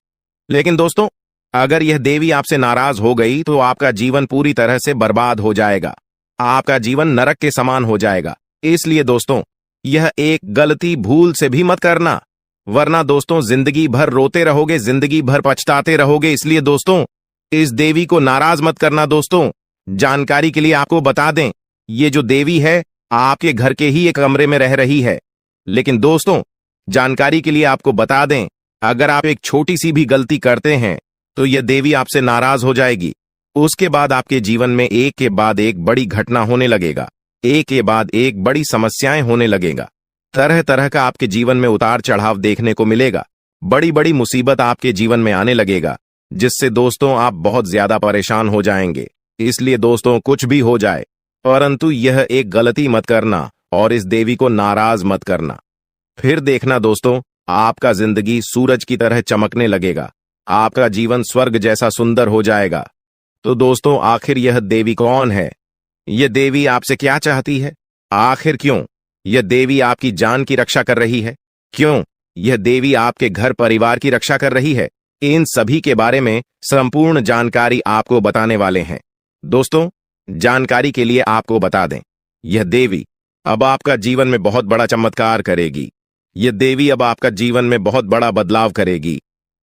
लेकिन दोस्तों, अगर यह देवी आपसे नाराज हो गई तो आपका जीवन पूरी तरह से बर्बाद हो जाएगा, आपका जीवन नरक के समान हो जाएगा। इसलिए दोस्तों, यह एक गलती भूल से भी मत करना, वरना दोस्तों जिंदगी भर रोते रहोगे, जिंदगी भर पछताते रहोगे। इसलिए दोस्तों, इस देवी को नाराज मत करना। दोस्तों, जानकारी के लिए आपको बता दें, ये जो देवी है आपके घर के ही एक कमरे में रह रही है। लेकिन दोस्तों, जानकारी के लिए आपको बता दें, अगर आप एक छोटी सी भी गलती करते हैं तो यह देवी आपसे नाराज हो जाएगी। उसके बाद आपके जीवन में एक के बाद एक बड़ी घटना होने लगेगा, एक के बाद एक बड़ी समस्याएं होने लगेगा, तरह तरह का आपके जीवन में उतार चढ़ाव देखने को मिलेगा, बड़ी बड़ी मुसीबत आपके जीवन में आने लगेगा, जिससे दोस्तों आप बहुत ज्यादा परेशान हो जाएंगे। इसलिए दोस्तों, कुछ भी हो जाए, परंतु यह एक गलती मत करना और इस देवी को नाराज मत करना। फिर देखना दोस्तों, आपका जिंदगी सूरज की तरह चमकने लगेगा, आपका जीवन स्वर्ग जैसा सुंदर हो जाएगा। तो दोस्तों, आखिर यह देवी कौन है? यह देवी आपसे क्या चाहती है? आखिर क्यों यह देवी आपकी जान की रक्षा कर रही है? क्यों यह देवी आपके घर परिवार की रक्षा कर रही है? इन सभी के बारे में संपूर्ण जानकारी आपको बताने वाले हैं। दोस्तों, जानकारी के लिए आपको बता दें, यह देवी अब आपका जीवन में बहुत बड़ा चमत्कार करेगी। यह देवी अब आपका जीवन में बहुत बड़ा बदलाव करेगी,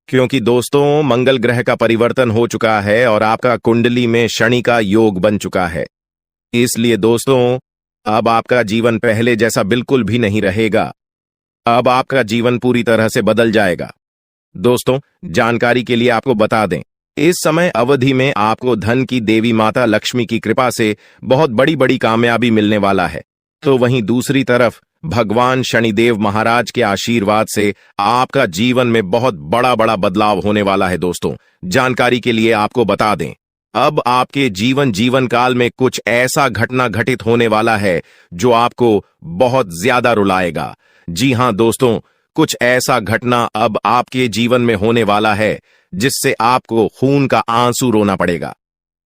क्योंकि दोस्तों, मंगल ग्रह का परिवर्तन हो चुका है और आपका कुंडली में शनि का योग बन चुका है। इसलिए दोस्तों, अब आपका जीवन पहले जैसा बिल्कुल भी नहीं रहेगा। अब आपका जीवन पूरी तरह से बदल जाएगा। दोस्तों, जानकारी के लिए आपको बता दें, इस समय अवधि में आपको धन की देवी माता लक्ष्मी की कृपा से बहुत बड़ी बड़ी कामयाबी मिलने वाला है। तो वहीं दूसरी तरफ भगवान शनिदेव महाराज के आशीर्वाद से आपका जीवन में बहुत बड़ा बड़ा बदलाव होने वाला है। दोस्तों, जानकारी के लिए आपको बता दें, अब आपके जीवन काल में कुछ ऐसा घटना घटित होने वाला है जो आपको बहुत ज्यादा रुलाएगा। जी हां दोस्तों, कुछ ऐसा घटना अब आपके जीवन में होने वाला है जिससे आपको खून का आंसू रोना पड़ेगा।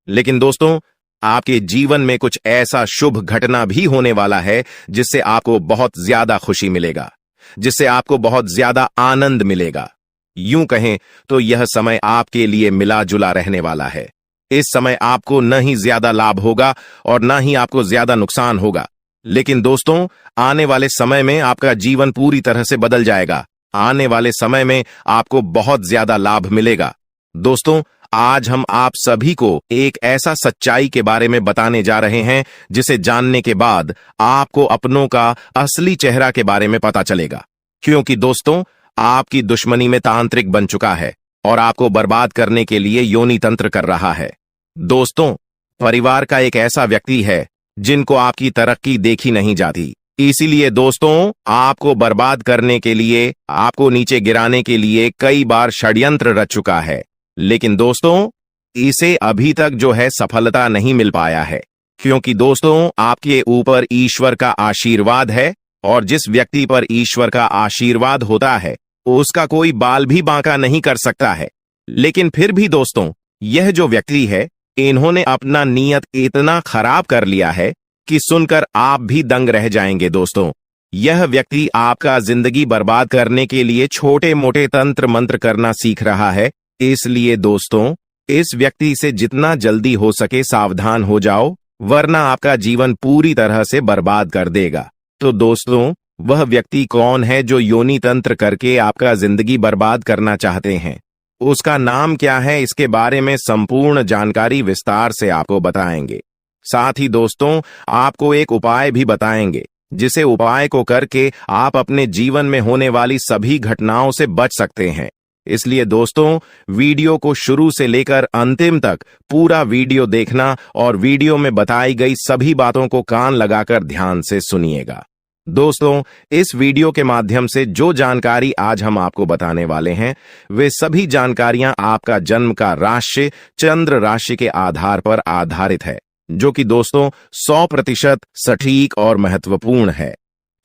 लेकिन दोस्तों, आपके जीवन में कुछ ऐसा शुभ घटना भी होने वाला है जिससे आपको बहुत ज्यादा खुशी मिलेगा, जिससे आपको बहुत ज्यादा आनंद मिलेगा। यूं कहें तो यह समय आपके लिए मिला जुला रहने वाला है। इस समय आपको न ही ज्यादा लाभ होगा और न ही आपको ज्यादा नुकसान होगा। लेकिन दोस्तों, आने वाले समय में आपका जीवन पूरी तरह से बदल जाएगा। आने वाले समय में आपको बहुत ज्यादा लाभ मिलेगा। दोस्तों, आज हम आप सभी को एक ऐसा सच्चाई के बारे में बताने जा रहे हैं जिसे जानने के बाद आपको अपनों का असली चेहरा के बारे में पता चलेगा। क्योंकि दोस्तों, आपकी दुश्मनी में तांत्रिक बन चुका है और आपको बर्बाद करने के लिए योनि तंत्र कर रहा है। दोस्तों, परिवार का एक ऐसा व्यक्ति है जिनको आपकी तरक्की देखी नहीं जाती। इसीलिए दोस्तों, आपको बर्बाद करने के लिए, आपको नीचे गिराने के लिए कई बार षड्यंत्र रच चुका है। लेकिन दोस्तों, इसे अभी तक जो है सफलता नहीं मिल पाया है, क्योंकि दोस्तों आपके ऊपर ईश्वर का आशीर्वाद है, और जिस व्यक्ति पर ईश्वर का आशीर्वाद होता है उसका कोई बाल भी बांका नहीं कर सकता है। लेकिन फिर भी दोस्तों, यह जो व्यक्ति है, इन्होंने अपना नीयत इतना खराब कर लिया है कि सुनकर आप भी दंग रह जाएंगे। दोस्तों, यह व्यक्ति आपका जिंदगी बर्बाद करने के लिए छोटे मोटे तंत्र मंत्र करना सीख रहा है। इसलिए दोस्तों, इस व्यक्ति से जितना जल्दी हो सके सावधान हो जाओ, वरना आपका जीवन पूरी तरह से बर्बाद कर देगा। तो दोस्तों, वह व्यक्ति कौन है जो योनि तंत्र करके आपका जिंदगी बर्बाद करना चाहते हैं? उसका नाम क्या है? इसके बारे में संपूर्ण जानकारी विस्तार से आपको बताएंगे। साथ ही दोस्तों, आपको एक उपाय भी बताएंगे, जिसे उपाय को करके आप अपने जीवन में होने वाली सभी घटनाओं से बच सकते हैं। इसलिए दोस्तों, वीडियो को शुरू से लेकर अंतिम तक पूरा वीडियो देखना और वीडियो में बताई गई सभी बातों को कान लगाकर ध्यान से सुनिएगा। दोस्तों, इस वीडियो के माध्यम से जो जानकारी आज हम आपको बताने वाले हैं, वे सभी जानकारियां आपका जन्म का राशि चंद्र राशि के आधार पर आधारित है, जो कि दोस्तों 100% सटीक और महत्वपूर्ण है।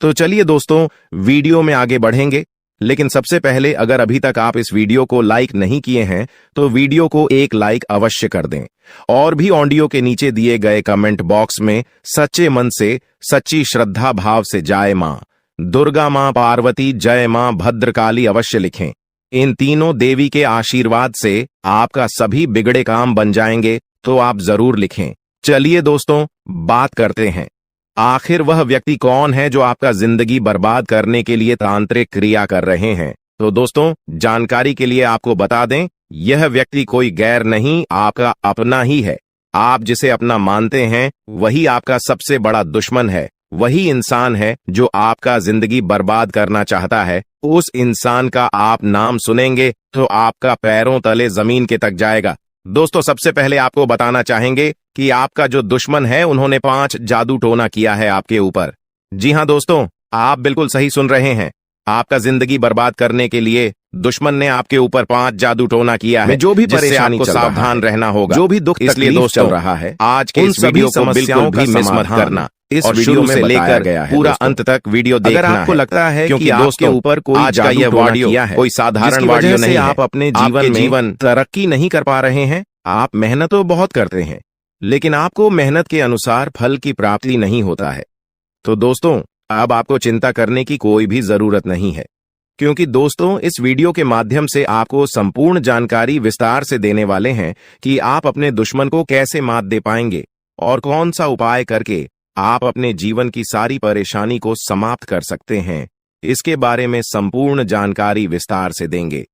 तो चलिए दोस्तों, वीडियो में आगे बढ़ेंगे। लेकिन सबसे पहले, अगर अभी तक आप इस वीडियो को लाइक नहीं किए हैं तो वीडियो को एक लाइक अवश्य कर दें, और भी ऑडियो के नीचे दिए गए कमेंट बॉक्स में सच्चे मन से, सच्ची श्रद्धा भाव से जय मां दुर्गा, मां पार्वती, जय मां भद्रकाली अवश्य लिखें। इन तीनों देवी के आशीर्वाद से आपका सभी बिगड़े काम बन जाएंगे, तो आप जरूर लिखें। चलिए दोस्तों, बात करते हैं, आखिर वह व्यक्ति कौन है जो आपका जिंदगी बर्बाद करने के लिए तांत्रिक क्रिया कर रहे हैं। तो दोस्तों, जानकारी के लिए आपको बता दें, यह व्यक्ति कोई गैर नहीं, आपका अपना ही है। आप जिसे अपना मानते हैं, वही आपका सबसे बड़ा दुश्मन है। वही इंसान है जो आपका जिंदगी बर्बाद करना चाहता है। उस इंसान का आप नाम सुनेंगे तो आपका पैरों तले जमीन के तक जाएगा। दोस्तों, सबसे पहले आपको बताना चाहेंगे कि आपका जो दुश्मन है, उन्होंने 5 जादू टोना किया है आपके ऊपर। जी हां दोस्तों, आप बिल्कुल सही सुन रहे हैं। आपका जिंदगी बर्बाद करने के लिए दुश्मन ने आपके ऊपर 5 जादू टोना किया है। जो भी परेशानी को सावधान रहना होगा, जो भी दुख इसलिए दोस्तों चल रहा है, आज के इस वीडियो को बिल्कुल भी मिस मत करना। इस वीडियो में लेकर गया है पूरा अंत तक वीडियो देखना है। अगर आपको लगता है कि आपके ऊपर कोई आज का यह वीडियो किया है, कोई साधारण वीडियो नहीं है, आप अपने जीवन तरक्की नहीं कर पा रहे हैं, आप मेहनत तो बहुत करते हैं, लेकिन आपको मेहनत के अनुसार फल की प्राप्ति नहीं होता है, तो दोस्तों अब आपको चिंता करने की कोई भी जरूरत नहीं है, क्योंकि दोस्तों इस वीडियो के माध्यम से आपको संपूर्ण जानकारी विस्तार से देने वाले हैं कि आप अपने दुश्मन को कैसे मात दे पाएंगे और कौन सा उपाय करके आप अपने जीवन की सारी परेशानी को समाप्त कर सकते हैं। इसके बारे में संपूर्ण जानकारी विस्तार से देंगे।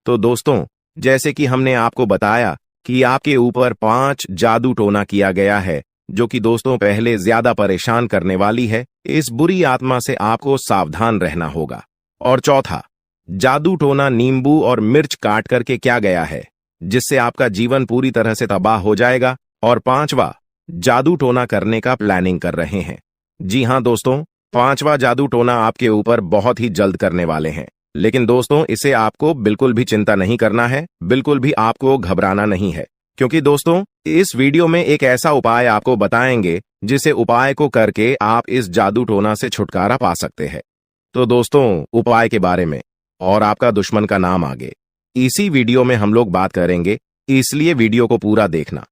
तो दोस्तों, जैसे कि हमने आपको बताया कि आपके ऊपर 5 जादू टोना किया गया है, जो कि दोस्तों पहले ज्यादा परेशान करने वाली है। इस बुरी आत्मा से आपको सावधान रहना होगा। और चौथा, जादू टोना नींबू और मिर्च काट करके क्या गया है, जिससे आपका जीवन पूरी तरह से तबाह हो जाएगा। और 5वां, जादू टोना करने का प्लानिंग कर रहे हैं। जी हां दोस्तों, 5वां जादू टोना आपके ऊपर बहुत ही जल्द करने वाले हैं। लेकिन दोस्तों, इसे आपको बिल्कुल भी चिंता नहीं करना है, बिल्कुल भी आपको घबराना नहीं है, क्योंकि दोस्तों इस वीडियो में एक ऐसा उपाय आपको बताएंगे जिसे उपाय को करके आप इस जादू टोना से छुटकारा पा सकते हैं। तो दोस्तों, उपाय के बारे में और आपका दुश्मन का नाम आगे इसी वीडियो में हम लोग बात करेंगे, इसलिए वीडियो को पूरा देखना।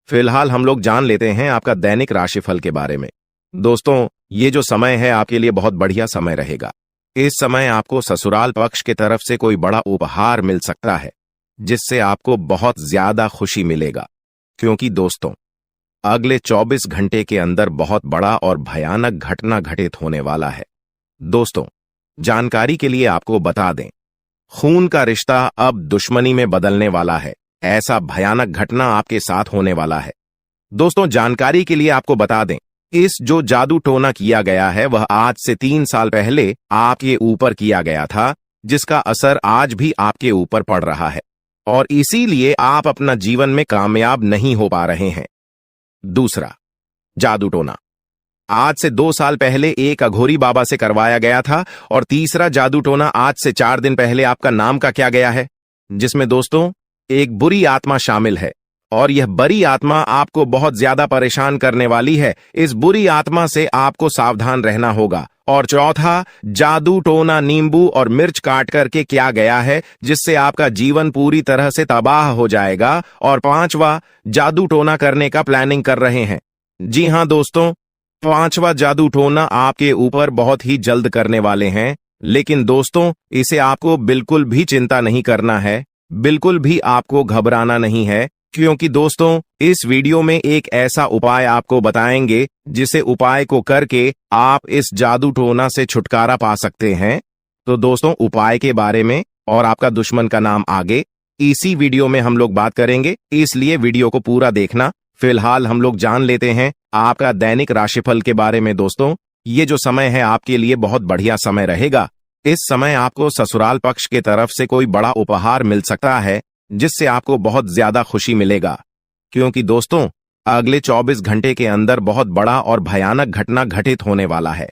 फिलहाल हम लोग जान लेते हैं आपका दैनिक राशिफल के बारे में। दोस्तों, ये जो समय है आपके लिए बहुत बढ़िया समय रहेगा। इस समय आपको ससुराल पक्ष की तरफ से कोई बड़ा उपहार मिल सकता है, जिससे आपको बहुत ज्यादा खुशी मिलेगा, क्योंकि दोस्तों अगले 24 घंटे के अंदर बहुत बड़ा और भयानक घटना घटित होने वाला है। दोस्तों, जानकारी के लिए आपको बता दें, खून का रिश्ता अब दुश्मनी में बदलने वाला है। ऐसा भयानक घटना आपके साथ होने वाला है। दोस्तों, जानकारी के लिए आपको बता दें, इस जो जादू टोना किया गया है वह आज से 3 साल पहले आपके ऊपर किया गया था, जिसका असर आज भी आपके ऊपर पड़ रहा है, और इसीलिए आप अपना जीवन में कामयाब नहीं हो पा रहे हैं। दूसरा, जादू टोना। आज से 2 साल पहले एक अघोरी बाबा से करवाया गया था। और तीसरा जादू टोना आज से 4 दिन पहले आपका नाम का क्या गया है, जिसमें दोस्तों एक बुरी आत्मा शामिल है और यह बुरी आत्मा आपको बहुत ज्यादा परेशान करने वाली है। इस बुरी आत्मा से आपको सावधान रहना होगा। और चौथा, जादू टोना नींबू और मिर्च काट करके क्या गया है, जिससे आपका जीवन पूरी तरह से तबाह हो जाएगा। और पांचवा, जादू टोना करने का प्लानिंग कर रहे हैं। जी हां दोस्तों, पांचवा जादू टोना आपके ऊपर बहुत ही जल्द करने वाले हैं। लेकिन दोस्तों, इसे आपको बिल्कुल भी चिंता नहीं करना है, बिल्कुल भी आपको घबराना नहीं है, क्योंकि दोस्तों इस वीडियो में एक ऐसा उपाय आपको बताएंगे जिसे उपाय को करके आप इस जादू टोना से छुटकारा पा सकते हैं। तो दोस्तों, उपाय के बारे में और आपका दुश्मन का नाम आगे इसी वीडियो में हम लोग बात करेंगे, इसलिए वीडियो को पूरा देखना। फिलहाल हम लोग जान लेते हैं आपका दैनिक राशिफल के बारे में। दोस्तों, ये जो समय है आपके लिए बहुत बढ़िया समय रहेगा। इस समय आपको ससुराल पक्ष के तरफ से कोई बड़ा उपहार मिल सकता है, जिससे आपको बहुत ज्यादा खुशी मिलेगा। क्योंकि दोस्तों अगले 24 घंटे के अंदर बहुत बड़ा और भयानक घटना घटित होने वाला है।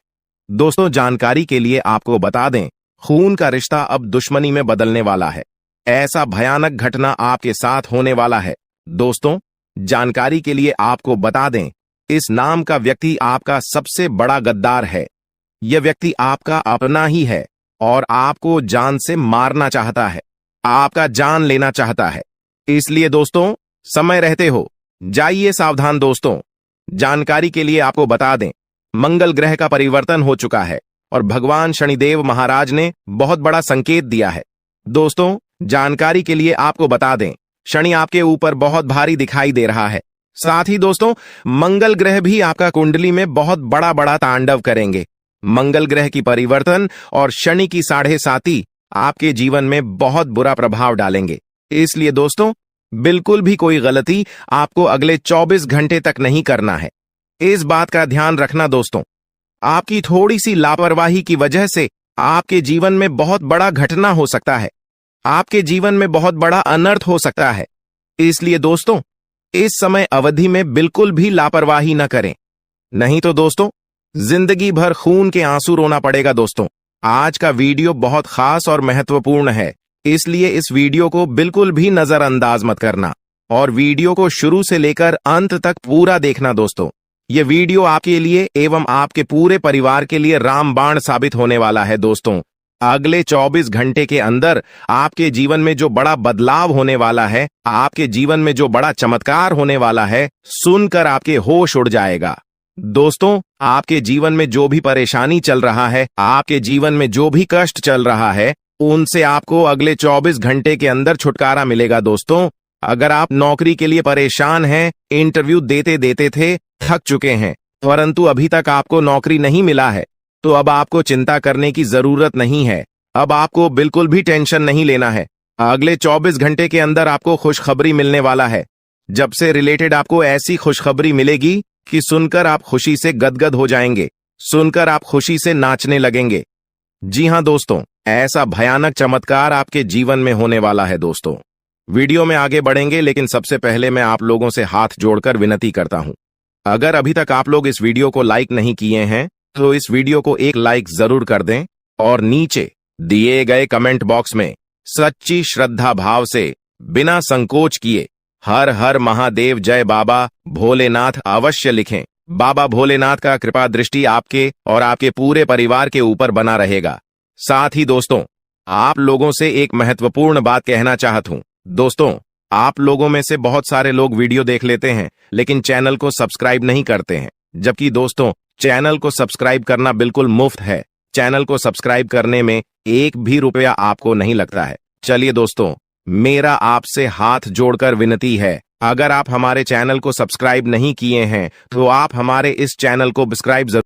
दोस्तों, जानकारी के लिए आपको बता दें, खून का रिश्ता अब दुश्मनी में बदलने वाला है। ऐसा भयानक घटना आपके साथ होने वाला है। दोस्तों, जानकारी के लिए आपको बता दें, इस नाम का व्यक्ति आपका सबसे बड़ा गद्दार है। यह व्यक्ति आपका अपना ही है और आपको जान से मारना चाहता है, आपका जान लेना चाहता है। इसलिए दोस्तों, समय रहते हो जाइए सावधान। दोस्तों, जानकारी के लिए आपको बता दें, मंगल ग्रह का परिवर्तन हो चुका है और भगवान शनिदेव महाराज ने बहुत बड़ा संकेत दिया है। दोस्तों, जानकारी के लिए आपको बता दें, शनि आपके ऊपर बहुत भारी दिखाई दे रहा है। साथ ही दोस्तों, मंगल ग्रह भी आपका कुंडली में बहुत बड़ा बड़ा तांडव करेंगे। मंगल ग्रह की परिवर्तन और शनि की 7.5 आपके जीवन में बहुत बुरा प्रभाव डालेंगे। इसलिए दोस्तों, बिल्कुल भी कोई गलती आपको अगले 24 घंटे तक नहीं करना है। इस बात का ध्यान रखना दोस्तों, आपकी थोड़ी सी लापरवाही की वजह से आपके जीवन में बहुत बड़ा घटना हो सकता है, आपके जीवन में बहुत बड़ा अनर्थ हो सकता है। इसलिए दोस्तों, इस समय अवधि में बिल्कुल भी लापरवाही न करें, नहीं तो दोस्तों जिंदगी भर खून के आंसू रोना पड़ेगा। दोस्तों, आज का वीडियो बहुत खास और महत्वपूर्ण है, इसलिए इस वीडियो को बिल्कुल भी नजरअंदाज मत करना और वीडियो को शुरू से लेकर अंत तक पूरा देखना। दोस्तों, यह वीडियो आपके लिए एवं आपके पूरे परिवार के लिए रामबाण साबित होने वाला है। दोस्तों, अगले 24 घंटे के अंदर आपके जीवन में जो बड़ा बदलाव होने वाला है, आपके जीवन में जो बड़ा चमत्कार होने वाला है, सुनकर आपके होश उड़ जाएगा। दोस्तों, आपके जीवन में जो भी परेशानी चल रहा है, आपके जीवन में जो भी कष्ट चल रहा है, उनसे आपको अगले 24 घंटे के अंदर छुटकारा मिलेगा। दोस्तों, अगर आप नौकरी के लिए परेशान हैं, इंटरव्यू देते देते थे थक चुके हैं, परंतु अभी तक आपको नौकरी नहीं मिला है, तो अब आपको चिंता करने की जरूरत नहीं है। अब आपको बिल्कुल भी टेंशन नहीं लेना है। अगले 24 घंटे के अंदर आपको खुशखबरी मिलने वाला है। जब से रिलेटेड आपको ऐसी खुशखबरी मिलेगी कि सुनकर आप खुशी से गदगद हो जाएंगे, सुनकर आप खुशी से नाचने लगेंगे। जी हां दोस्तों, ऐसा भयानक चमत्कार आपके जीवन में होने वाला है। दोस्तों, वीडियो में आगे बढ़ेंगे, लेकिन सबसे पहले मैं आप लोगों से हाथ जोड़कर विनती करता हूं, अगर अभी तक आप लोग इस वीडियो को लाइक नहीं किए हैं तो इस वीडियो को एक लाइक जरूर कर दें और नीचे दिए गए कमेंट बॉक्स में सच्ची श्रद्धा भाव से बिना संकोच किए हर हर महादेव जय बाबा भोलेनाथ अवश्य लिखें। बाबा भोलेनाथ का कृपा दृष्टि आपके और आपके पूरे परिवार के ऊपर बना रहेगा। साथ ही दोस्तों, आप लोगों से एक महत्वपूर्ण बात कहना चाहता हूं। दोस्तों, आप लोगों में से बहुत सारे लोग वीडियो देख लेते हैं लेकिन चैनल को सब्सक्राइब नहीं करते हैं, जबकि दोस्तों चैनल को सब्सक्राइब करना बिल्कुल मुफ्त है। चैनल को सब्सक्राइब करने में एक भी रुपया आपको नहीं लगता है। चलिए दोस्तों, मेरा आपसे हाथ जोड़कर विनती है, अगर आप हमारे चैनल को सब्सक्राइब नहीं किए हैं तो आप हमारे इस चैनल को सब्सक्राइब जरूर